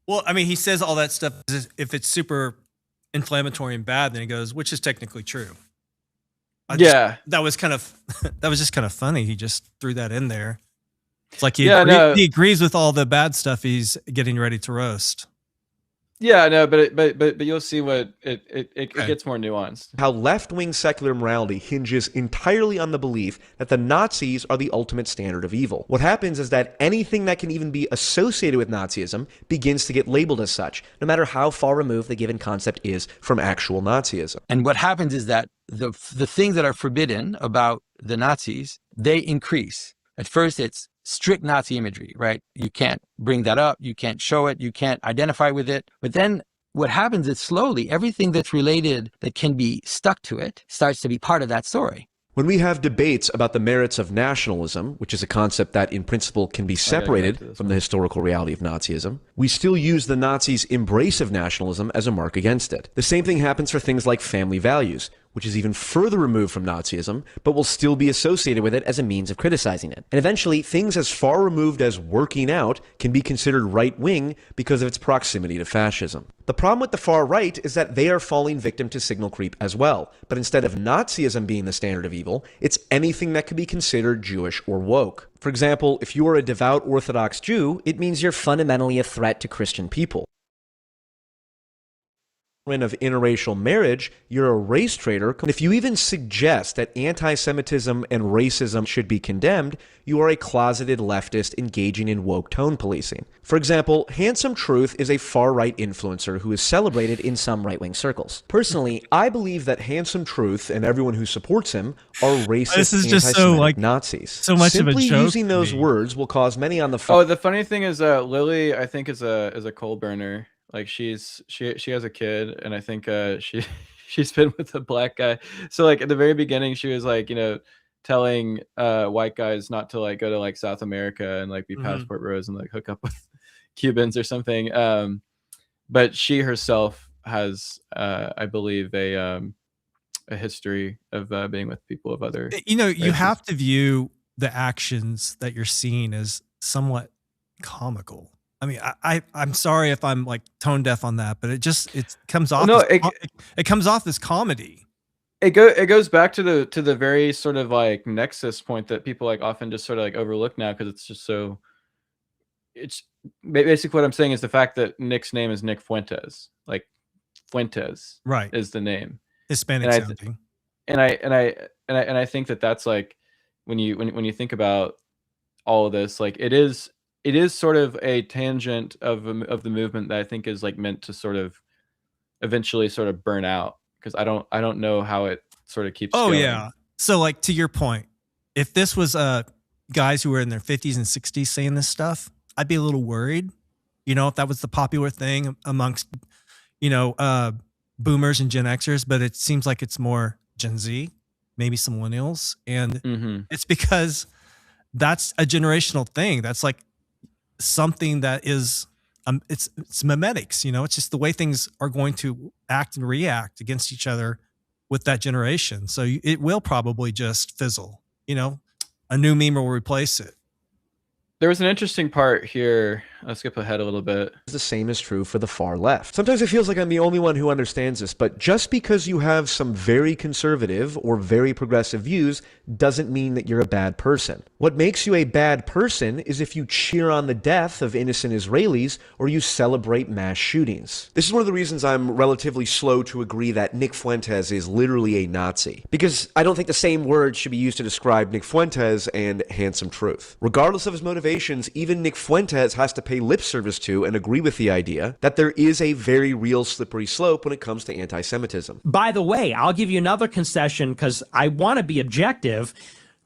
Speaker 2: Well, I mean, he says all that stuff. If it's super inflammatory and bad, then he goes, which is technically true. That was just kind of funny. He just threw that in there. It's like he agrees with all the bad stuff he's getting ready to roast.
Speaker 1: Yeah, no, but you'll see what it gets more nuanced.
Speaker 14: How left-wing secular morality hinges entirely on the belief that the Nazis are the ultimate standard of evil. What happens is that anything that can even be associated with Nazism begins to get labeled as such, no matter how far removed the given concept is from actual Nazism.
Speaker 20: And what happens is that the things that are forbidden about the Nazis, they increase. At first, it's strict Nazi imagery, right? You can't bring that up. You can't show it. You can't identify with it. But then what happens is slowly everything that's related that can be stuck to it starts to be part of that story.
Speaker 14: When we have debates about the merits of nationalism, which is a concept that in principle can be separated from the historical reality of Nazism, we still use the Nazis' embrace of nationalism as a mark against it. The same thing happens for things like family values, which is even further removed from Nazism, but will still be associated with it as a means of criticizing it. And eventually, things as far removed as working out can be considered right-wing because of its proximity to fascism. The problem with the far right is that they are falling victim to signal creep as well, but instead of Nazism being the standard of evil, it's anything that could be considered Jewish or woke. For example, if you are a devout Orthodox Jew, it means you're fundamentally a threat to Christian people. Of interracial marriage, you're a race traitor. And if you even suggest that anti-Semitism and racism should be condemned, you are a closeted leftist engaging in woke tone policing. For example, Handsome Truth is a far-right influencer who is celebrated in some right-wing circles. Personally, I believe that Handsome Truth and everyone who supports him are racist,
Speaker 2: this is just so like
Speaker 14: Nazis.
Speaker 2: So much
Speaker 14: Simply
Speaker 2: of a joke
Speaker 14: using those words will cause many on the
Speaker 1: Oh, the funny thing is, Lily, I think is a coal burner. Like she has a kid, and I think she she's been with a black guy. So like at the very beginning, she was like, telling white guys not to like go to like South America and like be passport bros and like hook up with Cubans or something. But she herself has, I believe, a history of being with people of other.
Speaker 2: You
Speaker 1: races.
Speaker 2: have to view the actions that you're seeing as somewhat comical. I mean, I'm sorry if I'm like tone deaf on that, but it comes off.
Speaker 1: No,
Speaker 2: it comes off as comedy.
Speaker 1: It goes back to the very sort of like nexus point that people like often just sort of like overlook now because it's just so. It's basically what I'm saying is the fact that Nick's name is Nick Fuentes, like Fuentes,
Speaker 2: right,
Speaker 1: is the name,
Speaker 2: Hispanic sounding,
Speaker 1: and I think that that's like when you think about all of this, like it is sort of a tangent of the movement that I think is like meant to sort of eventually sort of burn out because I don't know how it sort of keeps going.
Speaker 2: Yeah. So like to your point, if this was guys who were in their 50s and 60s saying this stuff, I'd be a little worried, if that was the popular thing amongst, boomers and Gen Xers, but it seems like it's more Gen Z, maybe some millennials. And it's because that's a generational thing. That's like something that is, it's mimetics, it's just the way things are going to act and react against each other with that generation. So it will probably just fizzle, a new meme will replace it.
Speaker 1: There was an interesting part here. I'll skip ahead a little bit.
Speaker 14: The same is true for the far left. Sometimes it feels like I'm the only one who understands this, but just because you have some very conservative or very progressive views doesn't mean that you're a bad person. What makes you a bad person is if you cheer on the death of innocent Israelis or you celebrate mass shootings. This is one of the reasons I'm relatively slow to agree that Nick Fuentes is literally a Nazi, because I don't think the same word should be used to describe Nick Fuentes and Handsome Truth. Regardless of his motivations, even Nick Fuentes has to pay lip service to and agree with the idea that there is a very real slippery slope when it comes to anti-Semitism.
Speaker 15: By the way, I'll give you another concession because I want to be objective.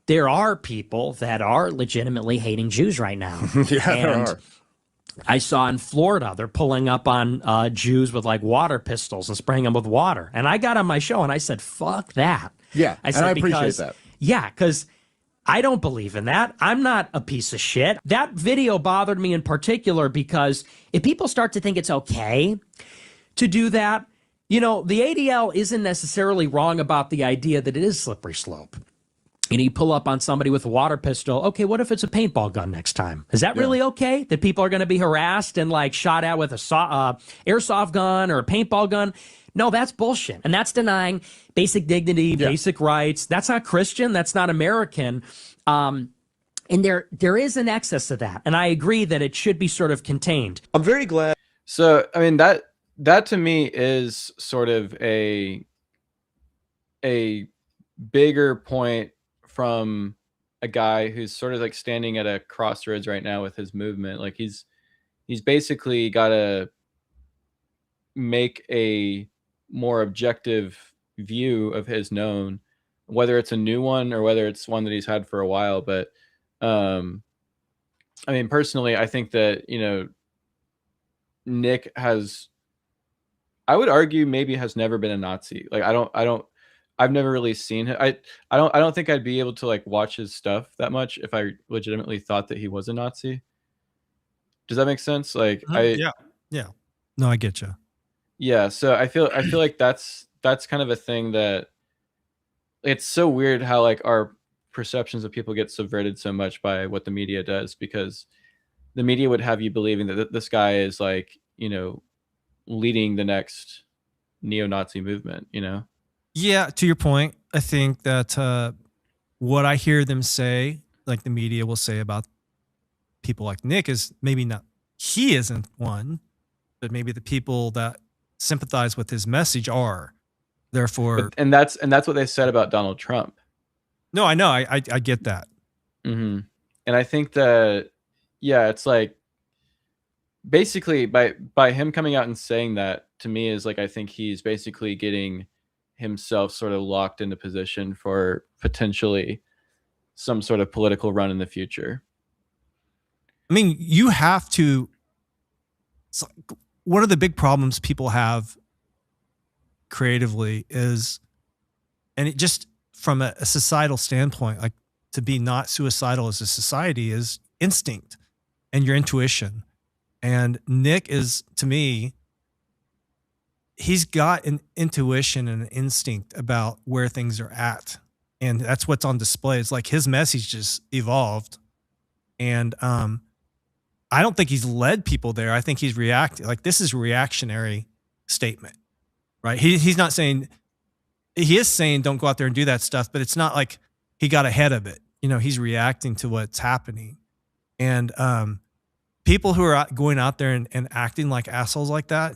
Speaker 15: There are people that are legitimately hating Jews right now.
Speaker 11: There are.
Speaker 15: I saw in Florida, they're pulling up on Jews with like water pistols and spraying them with water. And I got on my show and I said, fuck that.
Speaker 11: Yeah,
Speaker 15: I said,
Speaker 11: and I appreciate that.
Speaker 15: Yeah, because I don't believe in that. I'm not a piece of shit. That video bothered me in particular because if people start to think it's okay to do that, the ADL isn't necessarily wrong about the idea that it is slippery slope. You pull up on somebody with a water pistol. Okay, what if it's a paintball gun next time? Is that really okay? That people are going to be harassed and like shot at with a airsoft gun or a paintball gun? No, that's bullshit. And that's denying basic dignity, basic rights. That's not Christian. That's not American. And there is an excess of that. And I agree that it should be sort of contained.
Speaker 14: I'm very glad.
Speaker 1: So, I mean, that to me is sort of a bigger point from a guy who's sort of like standing at a crossroads right now with his movement. Like he's basically got to make a more objective view of his known, whether it's a new one or whether it's one that he's had for a while. But I mean, personally, I think that, Nick has, I would argue, maybe has never been a Nazi. Like I've never really seen him. I don't think I'd be able to like watch his stuff that much if I legitimately thought that he was a Nazi. Does that make sense? Like
Speaker 2: yeah. No, I get you.
Speaker 1: Yeah, so I feel like that's kind of a thing that it's so weird how like our perceptions of people get subverted so much by what the media does, because the media would have you believing that this guy is like, leading the next neo-Nazi movement,
Speaker 2: Yeah, to your point, I think that what I hear them say, like the media will say about people like Nick, is maybe not, he isn't one, but maybe the people that sympathize with his message are. Therefore,
Speaker 1: and that's what they said about Donald Trump.
Speaker 2: No, I know, I get that.
Speaker 1: Mm-hmm. And I think that, yeah, it's like basically by him coming out and saying that, to me, is like, I think he's basically getting himself sort of locked into position for potentially some sort of political run in the future.
Speaker 2: I mean, you have to. One of the big problems people have creatively is, and it just from a societal standpoint, like to be not suicidal as a society is instinct and your intuition. And Nick is, to me, he's got an intuition and an instinct about where things are at. And that's what's on display. It's like his message just evolved. And I don't think he's led people there. I think he's reacting. Like, this is a reactionary statement, right? He's not saying, he is saying don't go out there and do that stuff, but it's not like he got ahead of it. You know, he's reacting to what's happening. And people who are going out there and acting like assholes like that,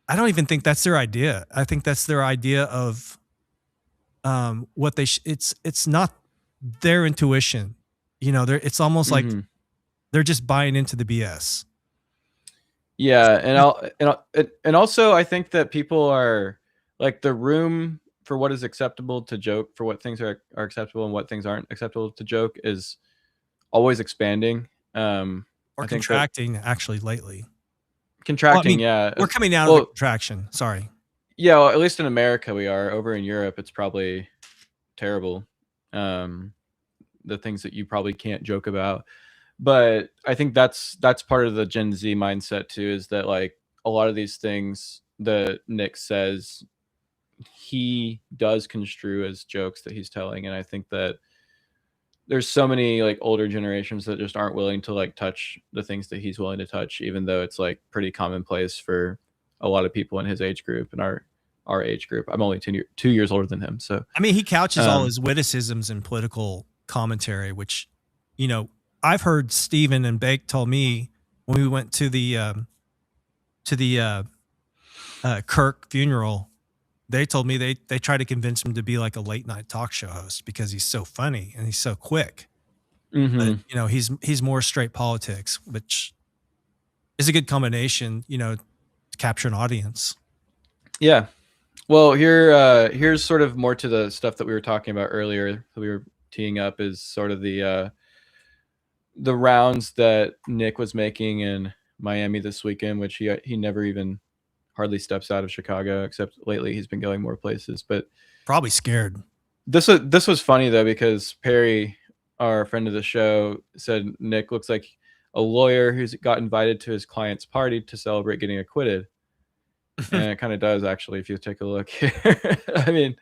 Speaker 2: I don't even think that's their idea. I think that's their idea of what they it's not their intuition. You know, it's almost like they're just buying into the BS.
Speaker 1: Yeah, and also I think that people are like, the room for what is acceptable to joke, for what things are acceptable and what things aren't acceptable to joke, is always expanding.
Speaker 2: Or contracting, actually, lately.
Speaker 1: Contracting,
Speaker 2: well, I mean,
Speaker 1: yeah.
Speaker 2: We're coming out of the contraction. Sorry.
Speaker 1: Yeah, well, at least in America we are. Over in Europe, it's probably terrible. The things that you probably can't joke about. But I think that's part of the Gen Z mindset too, is that like a lot of these things that Nick says, he does construe as jokes that he's telling. And I think that there's so many like older generations that just aren't willing to like touch the things that he's willing to touch, even though it's like pretty commonplace for a lot of people in his age group and our age group. I'm only 2 years older than him. So,
Speaker 2: I mean, he couches all his witticisms in political commentary, which, you know, I've heard Steven and Bake told me when we went to the Kirk funeral, they told me they tried to convince him to be like a late night talk show host because he's so funny and he's so quick.
Speaker 1: Mm-hmm.
Speaker 2: But, you know, he's more straight politics, which is a good combination, you know, to capture an audience.
Speaker 1: Yeah. Well, here's sort of more to the stuff that we were talking about earlier that we were teeing up, is sort of the rounds that Nick was making in Miami this weekend, which he never even hardly steps out of Chicago, except lately he's been going more places. But
Speaker 2: probably scared.
Speaker 1: This was funny though, because Perry, our friend of the show, said Nick looks like a lawyer who's got invited to his client's party to celebrate getting acquitted. And it kind of does, actually, if you take a look here. I mean,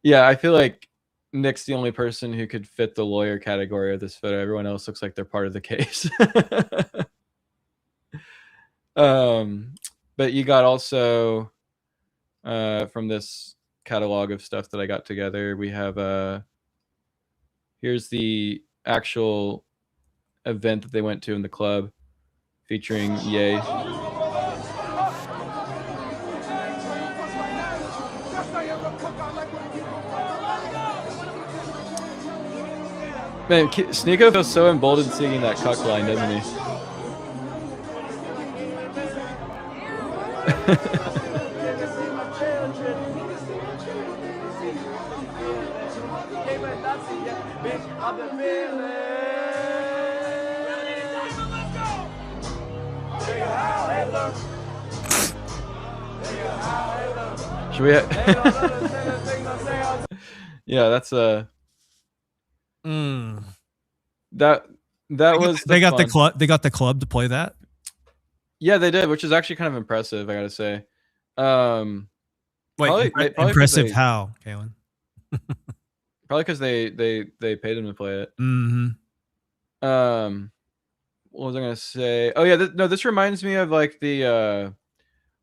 Speaker 1: yeah, I feel like Nick's the only person who could fit the lawyer category of this photo. Everyone else looks like they're part of the case. But you got also from this catalog of stuff that I got together, we have here's the actual event that they went to in the club featuring Ye. Man, Sneeko feels so emboldened singing that cuck line, doesn't he? Should we yeah, that's that was
Speaker 2: they got the club to play that.
Speaker 1: Yeah, they did, which is actually kind of impressive, I gotta say.
Speaker 2: Wait,
Speaker 1: probably
Speaker 2: impressive how, Kalen?
Speaker 1: Probably because they paid him to play it.
Speaker 2: Mm-hmm.
Speaker 1: What was I gonna say? Oh yeah, this reminds me of like the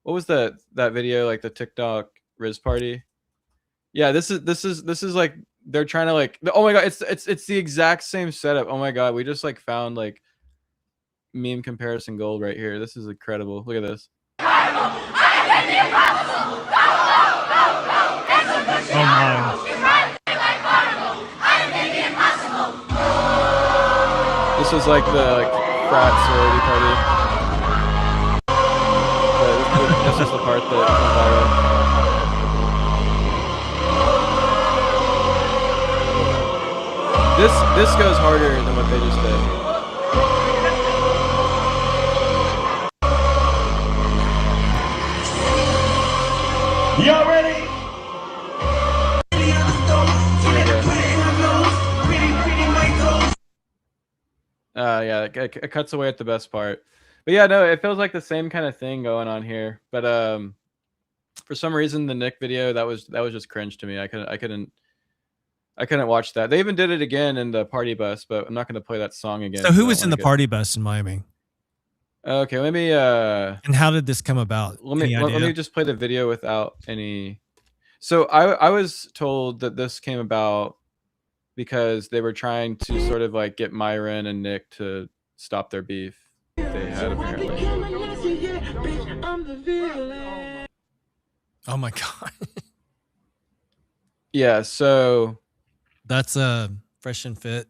Speaker 1: what was that video, like the TikTok Riz party? Yeah, this is like they're trying to like, oh my god, it's the exact same setup. Oh my god, we just like found like meme comparison gold right here. This is incredible. Look at this.
Speaker 2: Oh my.
Speaker 1: This was like the frat sorority party. This is the part that went viral. This goes harder than what they just did.
Speaker 4: Y'all ready?
Speaker 1: Yeah, it cuts away at the best part. But yeah, no, it feels like the same kind of thing going on here. But for some reason, the Nick video that was just cringe to me. I couldn't watch that. They even did it again in the party bus, but I'm not going to play that song again.
Speaker 2: So who was in the party bus in Miami?
Speaker 1: Okay, let me.
Speaker 2: And how did this come about?
Speaker 1: Let me just play the video without any. So I was told that this came about because they were trying to sort of like get Myron and Nick to stop their beef they had apparently.
Speaker 2: Oh my god.
Speaker 1: Yeah, so
Speaker 2: that's Fresh and Fit.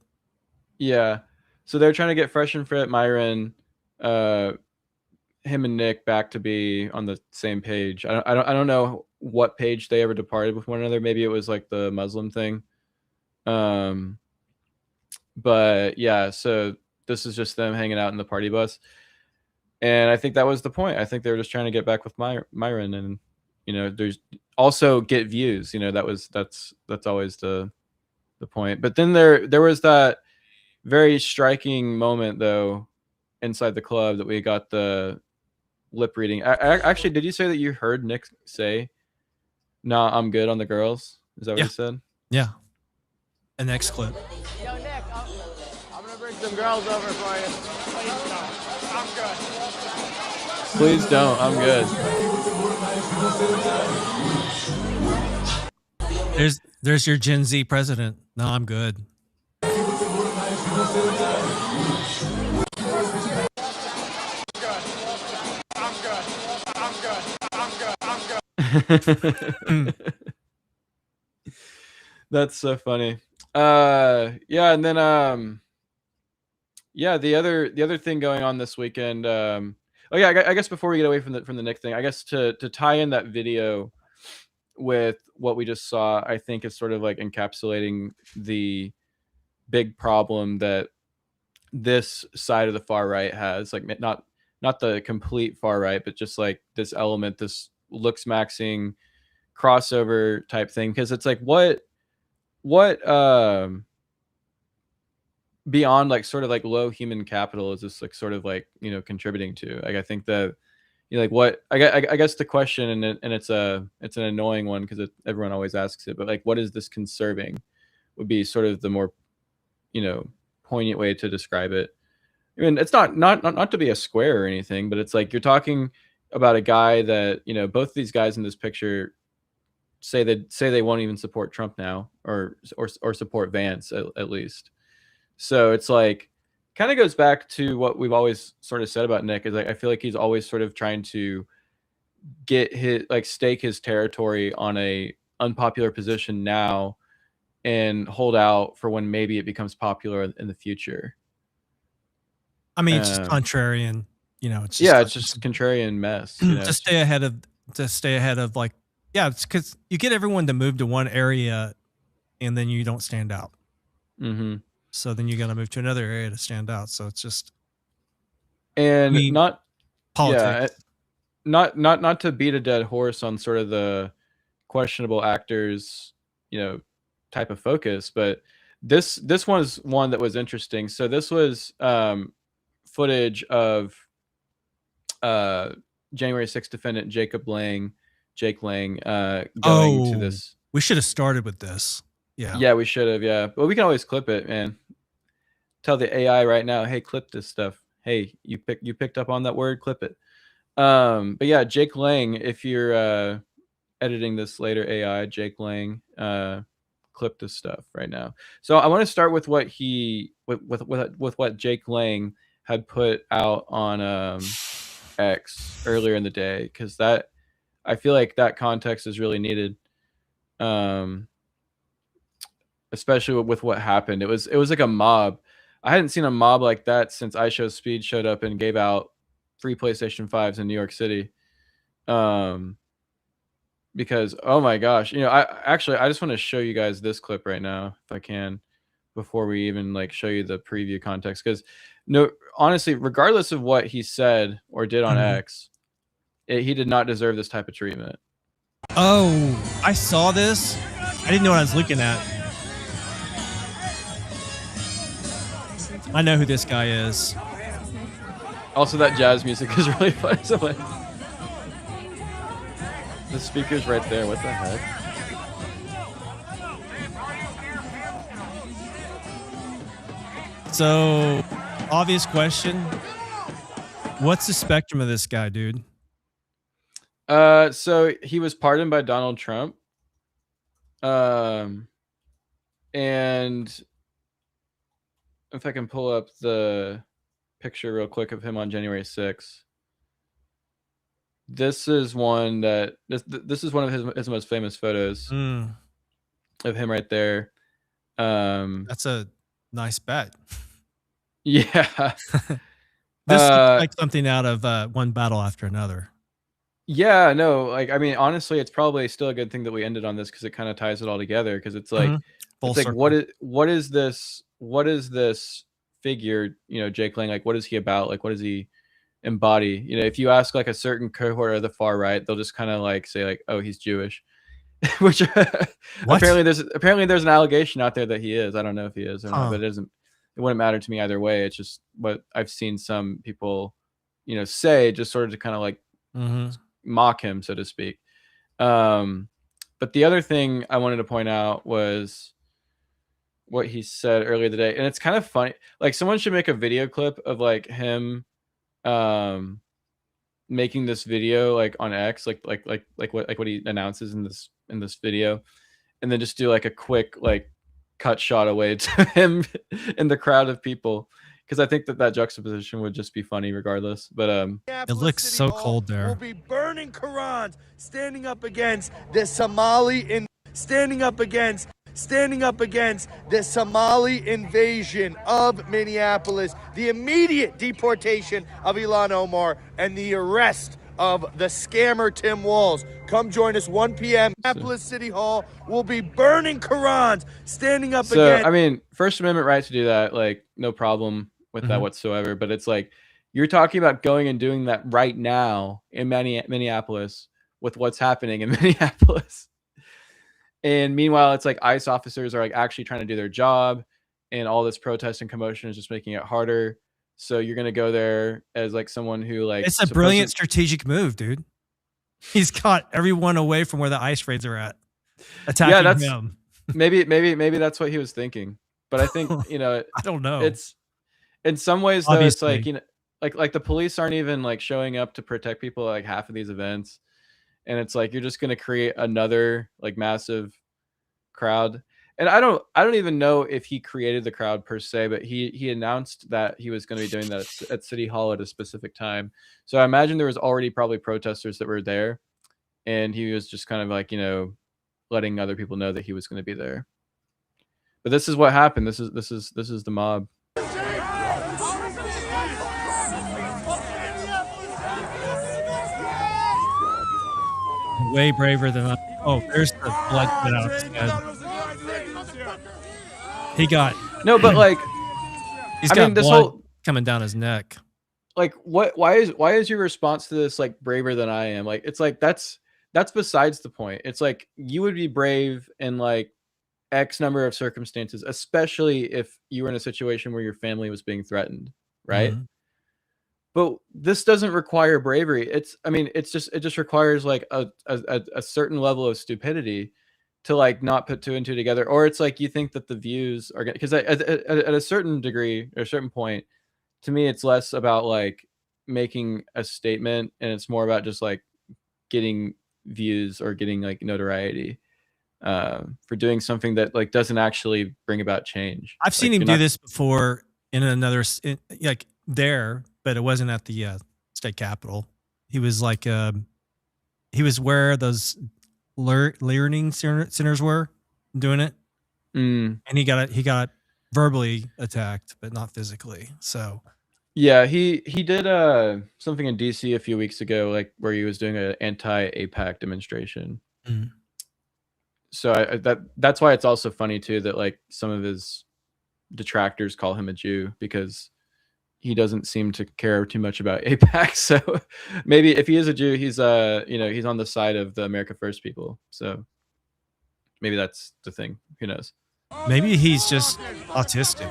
Speaker 1: Yeah. So they're trying to get Fresh and Fit, Myron, him and Nick back to be on the same page. I don't know what page they ever departed with one another. Maybe it was like the Muslim thing. But yeah, so this is just them hanging out in the party bus. And I think that was the point. I think they were just trying to get back with Myron, and you know, there's also get views, you know, that's always the point. But then there was that very striking moment though inside the club that we got the lip reading. Actually, did you say that you heard Nick say, "Nah, I'm good on the girls"? Is that what he said?
Speaker 2: Yeah. The next clip.
Speaker 4: Yo, Nick, I'm gonna bring some girls over for you. Please don't. I'm good.
Speaker 1: Please don't. I'm good.
Speaker 2: There's your Gen Z president. No, I'm good.
Speaker 1: That's so funny. Yeah, and then yeah, the other thing going on this weekend. Oh yeah, I guess before we get away from the Nick thing, I guess to tie in that video with what we just saw, I think is sort of like encapsulating the big problem that this side of the far right has, like not the complete far right, but just like this element, this looks maxing crossover type thing. Because it's like what beyond like sort of like low human capital is this like sort of like, you know, contributing to? Like I think that, you know, like what I guess the question, and it's an annoying one because everyone always asks it, but like what is this conserving would be sort of the more, you know, poignant way to describe it. I mean, it's not to be a square or anything, but it's like you're talking about a guy that, you know, both these guys in this picture say they won't even support Trump now, or support Vance at least. So it's like kind of goes back to what we've always sort of said about Nick, is like I feel like he's always sort of trying to get his, like, stake his territory on a unpopular position now and hold out for when maybe it becomes popular in the future.
Speaker 2: I mean, it's just contrarian, you know. It's just
Speaker 1: yeah, it's just contrarian mess. You know?
Speaker 2: to stay ahead of like, yeah, it's because you get everyone to move to one area, and then you don't stand out.
Speaker 1: Mm-hmm.
Speaker 2: So then you got to move to another area to stand out. So it's just,
Speaker 1: and not
Speaker 2: politics.
Speaker 1: Yeah, not to beat a dead horse on sort of the questionable actors, you know, type of focus, but this was one that was interesting. So this was footage of January 6th defendant Jake Lang going to this.
Speaker 2: We should have started with this.
Speaker 1: Yeah, we should have. Yeah, but we can always clip it, man. Tell the AI right now, hey, clip this stuff. Hey, you picked up on that word, clip it. But yeah, Jake Lang, if you're editing this later, AI, Jake Lang, clip this stuff right now. So I want to start with what with what Jake Lang had put out on X earlier in the day, because that, I feel like that context is really needed. Especially with what happened. It was like a mob. I hadn't seen a mob like that since iShowSpeed showed up and gave out free PlayStation 5s in New York City. Because, oh my gosh, you know, I just want to show you guys this clip right now, if I can, before we even like show you the preview context. Because no, honestly, regardless of what he said or did on X, he did not deserve this type of treatment.
Speaker 2: Oh, I saw this. I didn't know what I was looking at. I know who this guy is.
Speaker 1: Also, that jazz music is really funny. So like, the speaker's right there. What the heck?
Speaker 2: So, obvious question. What's the spectrum of this guy, dude?
Speaker 1: So he was pardoned by Donald Trump. And if I can pull up the picture real quick of him on January 6th. This is one that this is one of his most famous photos of him right there.
Speaker 2: That's a nice bet.
Speaker 1: Yeah.
Speaker 2: This looks like something out of One Battle After Another.
Speaker 1: Yeah, no, like, I mean, honestly, it's probably still a good thing that we ended on this because it kind of ties it all together. Because it's like,
Speaker 2: Full
Speaker 1: it's like,
Speaker 2: circle.
Speaker 1: what is this figure? You know, Jake Lang. Like, what is he about? Like, what does he embody? You know, if you ask like a certain cohort of the far right, they'll just kind of like say like, oh, he's Jewish. Which apparently there's an allegation out there that he is. I don't know if he is or not, but it wouldn't matter to me either way. It's just what I've seen some people, you know, say just sort of to kind of like mock him, so to speak. But the other thing I wanted to point out was what he said earlier today, and it's kind of funny. Like, someone should make a video clip of like him making this video like on X, like what he announces in this video, and then just do like a quick like cut shot away to him in the crowd of people, because I think that juxtaposition would just be funny regardless. But
Speaker 2: it looks so cold there.
Speaker 11: Will be burning Qurans, standing up against the Somali standing up against the Somali invasion of Minneapolis, the immediate deportation of Ilhan Omar, and the arrest of the scammer Tim Walz. Come join us 1 p.m. Minneapolis City Hall. Will be burning Qurans, standing up against.
Speaker 1: I mean, First Amendment right to do that, like, no problem with that whatsoever. But it's like, you're talking about going and doing that right now in Minneapolis with what's happening in Minneapolis. And meanwhile, it's like ICE officers are like actually trying to do their job, and all this protest and commotion is just making it harder. So you're gonna go there as like someone who like,
Speaker 2: it's a brilliant strategic move, dude. He's got everyone away from where the ICE raids are at, attacking him.
Speaker 1: maybe that's what he was thinking. But I think, you know,
Speaker 2: I don't know.
Speaker 1: It's in some ways though, it's like, you know, like the police aren't even like showing up to protect people at like half of these events. And it's like, you're just going to create another like massive crowd. And I don't even know if he created the crowd per se, but he announced that he was going to be doing that at City Hall at a specific time. So I imagine there was already probably protesters that were there, and he was just kind of like, you know, letting other people know that he was going to be there. But this is what happened. This is the mob.
Speaker 2: Way braver than oh, there's the blood coming out of his head. He got
Speaker 1: no, but like,
Speaker 2: he's got blood coming down his neck.
Speaker 1: Like, why is your response to this like braver than I am? Like, it's like that's besides the point. It's like, you would be brave in like X number of circumstances, especially if you were in a situation where your family was being threatened, right? But this doesn't require bravery. It just requires like a certain level of stupidity to like not put two and two together. Or it's like, you think that the views are going, because at a certain degree or a certain point, to me, it's less about like making a statement, and it's more about just like getting views or getting like notoriety for doing something that like doesn't actually bring about change.
Speaker 2: I've seen him do this before in another like there, but it wasn't at the state capitol. He was like, he was where those learning centers were doing it, and he got verbally attacked, but not physically. So
Speaker 1: yeah, he did something in DC a few weeks ago, like where he was doing an anti-APAC demonstration. So that's why it's also funny too that like some of his detractors call him a Jew, because he doesn't seem to care too much about AIPAC. So maybe if he is a Jew, he's he's on the side of the America First people. So maybe that's the thing. Who knows?
Speaker 2: Maybe he's just autistic.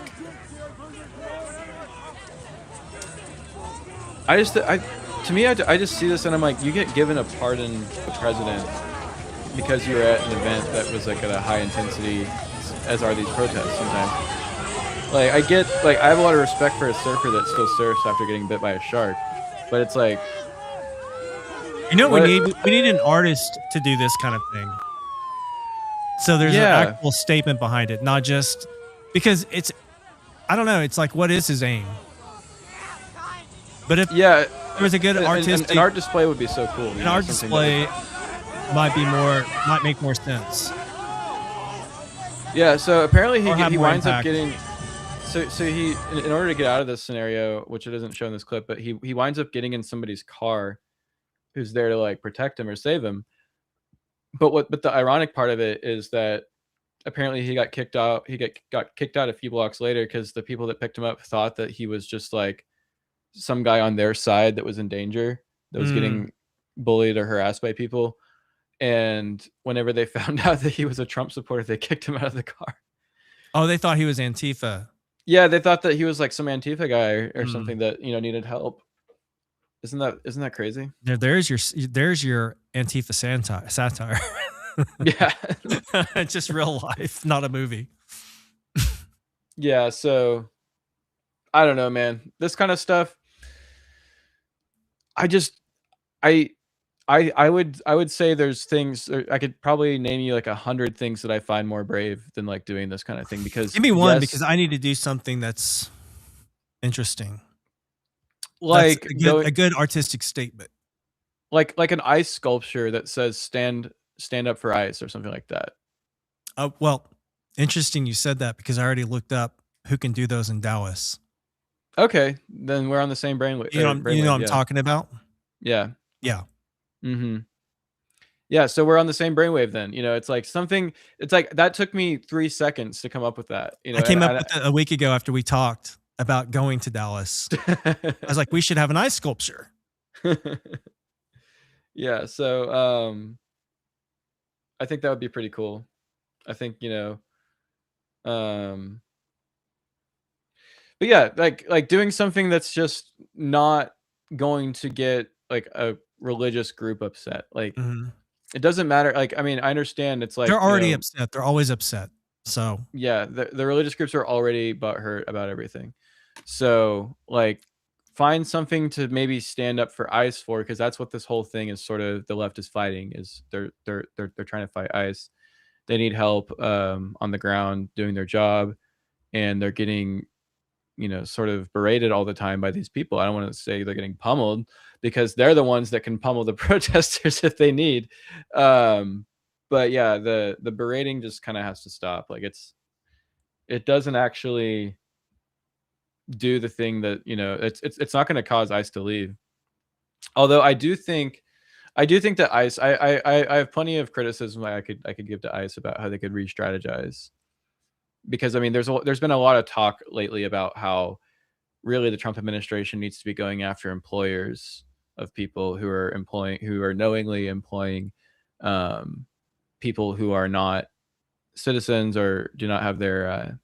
Speaker 1: I just see this and I'm like, you get given a pardon, the president, because you were at an event that was like at a high intensity, as are these protests sometimes. Like I have a lot of respect for a surfer that still surfs after getting bit by a shark, but it's like,
Speaker 2: you know, we need an artist to do this kind of thing. So there's an actual statement behind it, not just because it's, I don't know, it's like, what is his aim? But if there was a good artistic...
Speaker 1: An art display would be so cool.
Speaker 2: An art display might make more sense.
Speaker 1: Yeah, so apparently he winds
Speaker 2: impact.
Speaker 1: up getting... So he, in order to get out of this scenario, which it doesn't show in this clip, but he winds up getting in somebody's car who's there to like protect him or save him. But the ironic part of it is that apparently he got kicked out. He got kicked out a few blocks later because the people that picked him up thought that he was just like some guy on their side that was in danger, that was getting bullied or harassed by people. And whenever they found out that he was a Trump supporter, they kicked him out of the car.
Speaker 2: Oh, they thought he was Antifa.
Speaker 1: Yeah, they thought that he was like some Antifa guy or something that needed help. Isn't that crazy?
Speaker 2: There's your Antifa satire.
Speaker 1: Yeah.
Speaker 2: It's just real life, not a movie.
Speaker 1: Yeah, so I don't know, man. This kind of stuff, I would say there's things, I could probably name you like 100 things that I find more brave than like doing this kind of thing, because
Speaker 2: give me one, because I need to do something that's interesting.
Speaker 1: Like
Speaker 2: a good artistic statement.
Speaker 1: Like an ice sculpture that says stand up for ice or something like that.
Speaker 2: Well, interesting you said that, because I already looked up who can do those in Dallas.
Speaker 1: Okay, then we're on the same brainwave.
Speaker 2: You know what I'm talking about?
Speaker 1: Yeah.
Speaker 2: Yeah.
Speaker 1: Mm-hmm. Yeah, so we're on the same brainwave then. It's like something, it's like that took me 3 seconds to come up with that.
Speaker 2: I came up with it a week ago after we talked about going to Dallas. I was like, we should have an ice sculpture.
Speaker 1: Yeah, so I think that would be pretty cool. I think, but yeah, like doing something that's just not going to get like a religious group upset. Like it doesn't matter. Like, I mean, I understand it's like
Speaker 2: they're already upset. They're always upset. So
Speaker 1: yeah, the religious groups are already butthurt about everything. So like find something to maybe stand up for ICE for, because that's what this whole thing is sort of, the left is fighting, is they're trying to fight ICE. They need help on the ground doing their job, and they're getting sort of berated all the time by these people. I don't want to say they're getting pummeled, because they're the ones that can pummel the protesters if they need. But yeah, the berating just kind of has to stop. Like it doesn't actually do the thing that, it's not going to cause ICE to leave. Although I do think that ICE, I have plenty of criticism I could give to ICE about how they could re-strategize. Because I mean, there's been a lot of talk lately about how really the Trump administration needs to be going after employers of people who are knowingly employing people who are not citizens or do not have their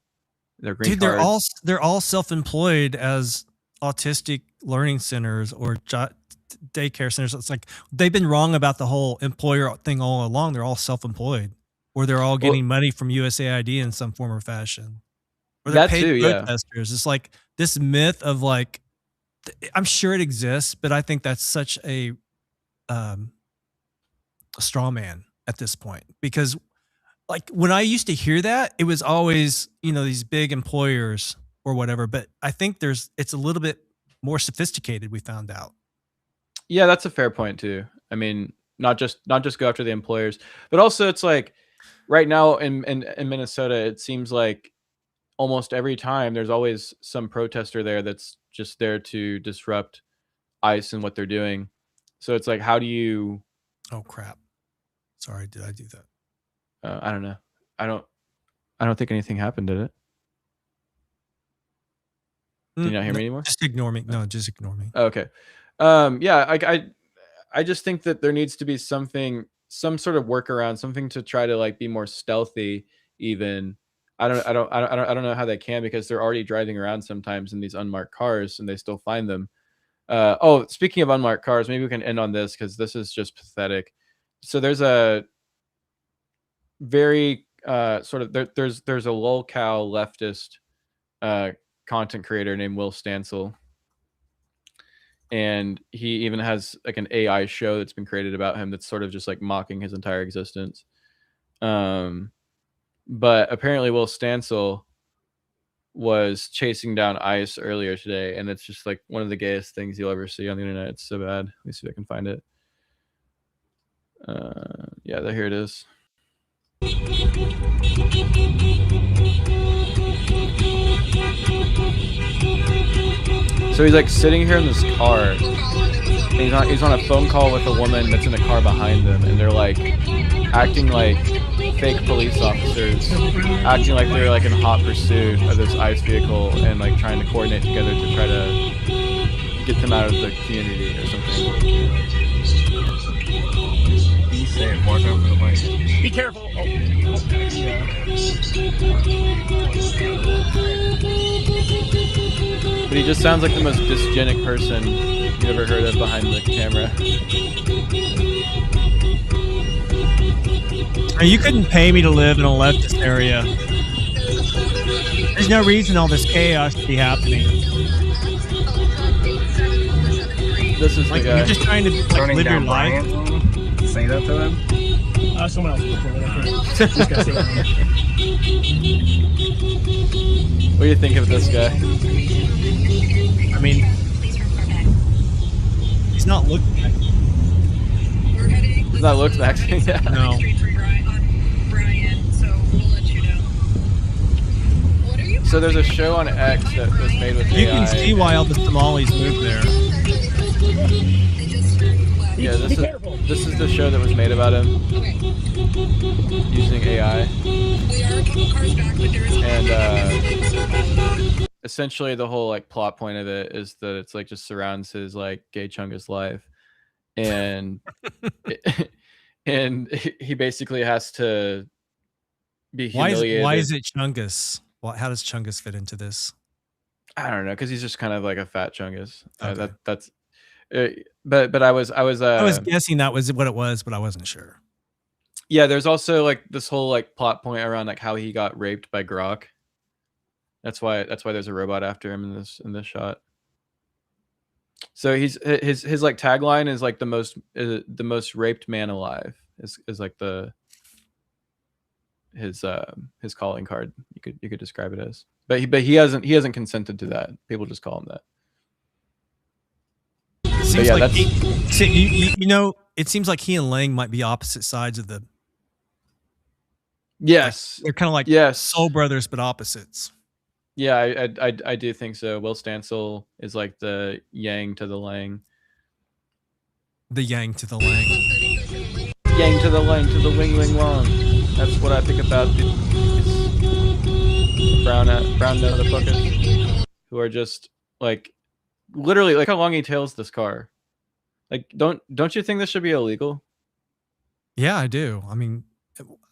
Speaker 1: green cards.
Speaker 2: They're all self-employed as autistic learning centers or daycare centers. It's like they've been wrong about the whole employer thing all along. They're all self-employed, or they're all getting money from USAID in some form or fashion, or they're paid protesters. It's like this myth of like, I'm sure it exists, but I think that's such a straw man at this point, because like when I used to hear that, it was always, these big employers or whatever, but I think it's a little bit more sophisticated, we found out.
Speaker 1: Yeah, that's a fair point too. I mean, not just go after the employers, but also it's like right now in Minnesota, it seems like almost every time there's always some protester there that's just there to disrupt ICE and what they're doing. So it's like, how do you...
Speaker 2: Oh crap. Sorry, did I do that?
Speaker 1: I don't know. I don't think anything happened, did it? Can you not hear me
Speaker 2: No,
Speaker 1: anymore?
Speaker 2: just ignore me. No, just ignore me.
Speaker 1: Okay. Yeah, I just think that there needs to be some sort of workaround, something to try to like be more stealthy. Even I don't know how they can, because they're already driving around sometimes in these unmarked cars and they still find them. Oh, speaking of unmarked cars, maybe we can end on this because this is just pathetic. So there's a very there's a lolcow leftist content creator named Will Stansel, and he even has like an AI show that's been created about him that's sort of just like mocking his entire existence. But apparently Will Stansel was chasing down ICE earlier today, and it's just like one of the gayest things you'll ever see on the internet. It's so bad. Let me see if I can find it. Yeah, here it is. So he's like sitting here in this car, and he's on a phone call with a woman that's in a car behind them, and they're like acting like fake police officers, acting like they're like in hot pursuit of this ICE vehicle and like trying to coordinate together to try to get them out of the community or something.
Speaker 10: Be safe. Watch out for the bike. Be careful. Oh.
Speaker 1: But he just sounds like the most dysgenic person you've ever heard of behind the camera.
Speaker 2: You couldn't pay me to live in a leftist area. There's no reason all this chaos should be happening.
Speaker 1: This is
Speaker 2: like,
Speaker 1: the guy.
Speaker 2: you're just trying to like, live your life.
Speaker 10: Say that to him. Someone else.
Speaker 1: What do you think of this guy?
Speaker 2: I mean, he's not looking back.
Speaker 1: He's not looking back. Yeah.
Speaker 2: No.
Speaker 1: So there's a show on X that was made with AI.
Speaker 2: You can see why all the Somalis moved there.
Speaker 1: Yeah, this is the show that was made about him using AI. And essentially the whole like plot point of it is that it's like just surrounds his like gay Chungus life, and and he basically has to be humiliated.
Speaker 2: Why is it Chungus? How does Chungus fit into this?
Speaker 1: I don't know, because he's just kind of like a fat Chungus.
Speaker 2: Okay.
Speaker 1: But I was
Speaker 2: guessing that was what it was, but I wasn't sure.
Speaker 1: Yeah, there's also like this whole like plot point around like how he got raped by Grok. That's why there's a robot after him in this shot. So his like tagline is like the most raped man alive is like his calling card. You could describe it as. But he hasn't consented to that. People just call him that.
Speaker 2: It seems like it seems like he and Lang might be opposite sides of the.
Speaker 1: Yes,
Speaker 2: like, they're kind of like soul brothers, but opposites.
Speaker 1: Yeah, I do think so. Will Stansel is like the Yang to the Lang.
Speaker 2: The Yang to the Lang.
Speaker 1: Yang to the Lang to the Wing Wing Long. That's what I think about these brown motherfuckers who are just like literally like how long he tails this car. Like don't you think this should be illegal?
Speaker 2: Yeah, I do. I mean,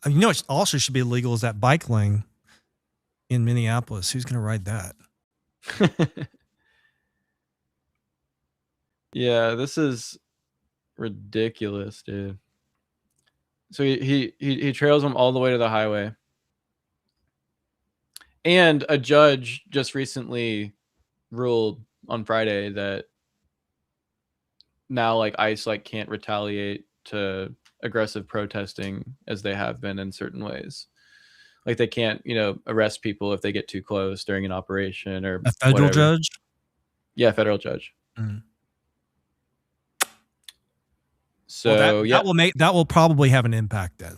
Speaker 2: you know, it also should be illegal is that bike lane in Minneapolis. Who's going to ride that?
Speaker 1: Yeah, this is ridiculous, dude. So he trails him all the way to the highway. And a judge just recently ruled on Friday that now like ICE like can't retaliate to aggressive protesting as they have been in certain ways. Like they can't, arrest people if they get too close during an operation or
Speaker 2: a federal judge.
Speaker 1: Yeah, federal judge.
Speaker 2: Mm.
Speaker 1: So
Speaker 2: that will probably have an impact then.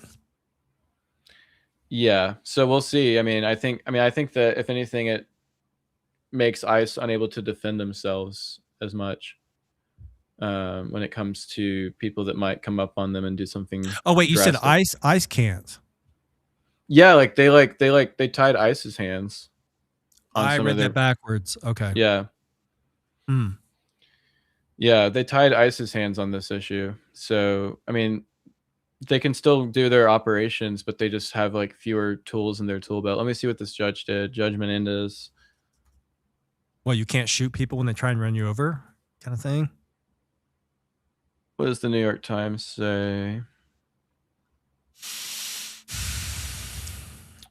Speaker 1: Yeah, so we'll see. I think that if anything, it makes ICE unable to defend themselves as much when it comes to people that might come up on them and do something.
Speaker 2: Oh wait, you
Speaker 1: drastic.
Speaker 2: said ICE can't.
Speaker 1: Yeah, they tied ICE's hands.
Speaker 2: I read that backwards. Okay.
Speaker 1: Yeah.
Speaker 2: Hmm.
Speaker 1: Yeah, they tied ICE's hands on this issue. So, I mean, they can still do their operations, but they just have like fewer tools in their tool belt. Let me see what this judge did. Judge Menendez.
Speaker 2: Well, you can't shoot people when they try and run you over, kind of thing.
Speaker 1: What does the New York Times say?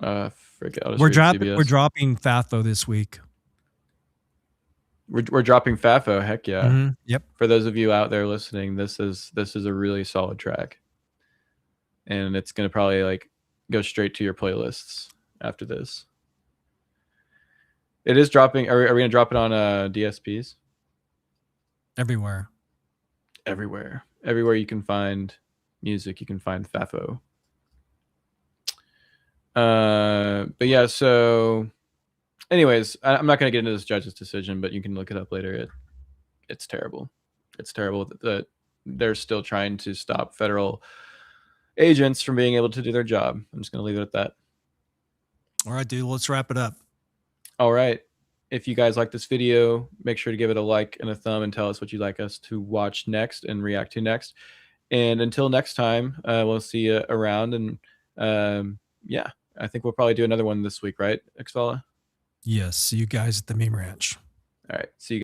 Speaker 1: Forget.
Speaker 2: We're dropping FAFO this week.
Speaker 1: We're dropping FAFO. Heck yeah.
Speaker 2: Mm-hmm. Yep.
Speaker 1: For those of you out there listening, this is a really solid track, and it's gonna probably like go straight to your playlists after this. It is dropping. Are we gonna drop it on DSPs?
Speaker 2: Everywhere.
Speaker 1: Everywhere you can find music, you can find FAFO. But yeah, so anyways, I'm not going to get into this judge's decision, but you can look it up later. It's terrible. It's terrible that they're still trying to stop federal agents from being able to do their job. I'm just going to leave it at that.
Speaker 2: All right, dude, let's wrap it up.
Speaker 1: All right. If you guys like this video, make sure to give it a like and a thumb and tell us what you'd like us to watch next and react to next. And until next time, we'll see you around. And yeah, I think we'll probably do another one this week, right, Xfella?
Speaker 2: Yes. See you guys at the Meme Ranch.
Speaker 1: All right. See you guys.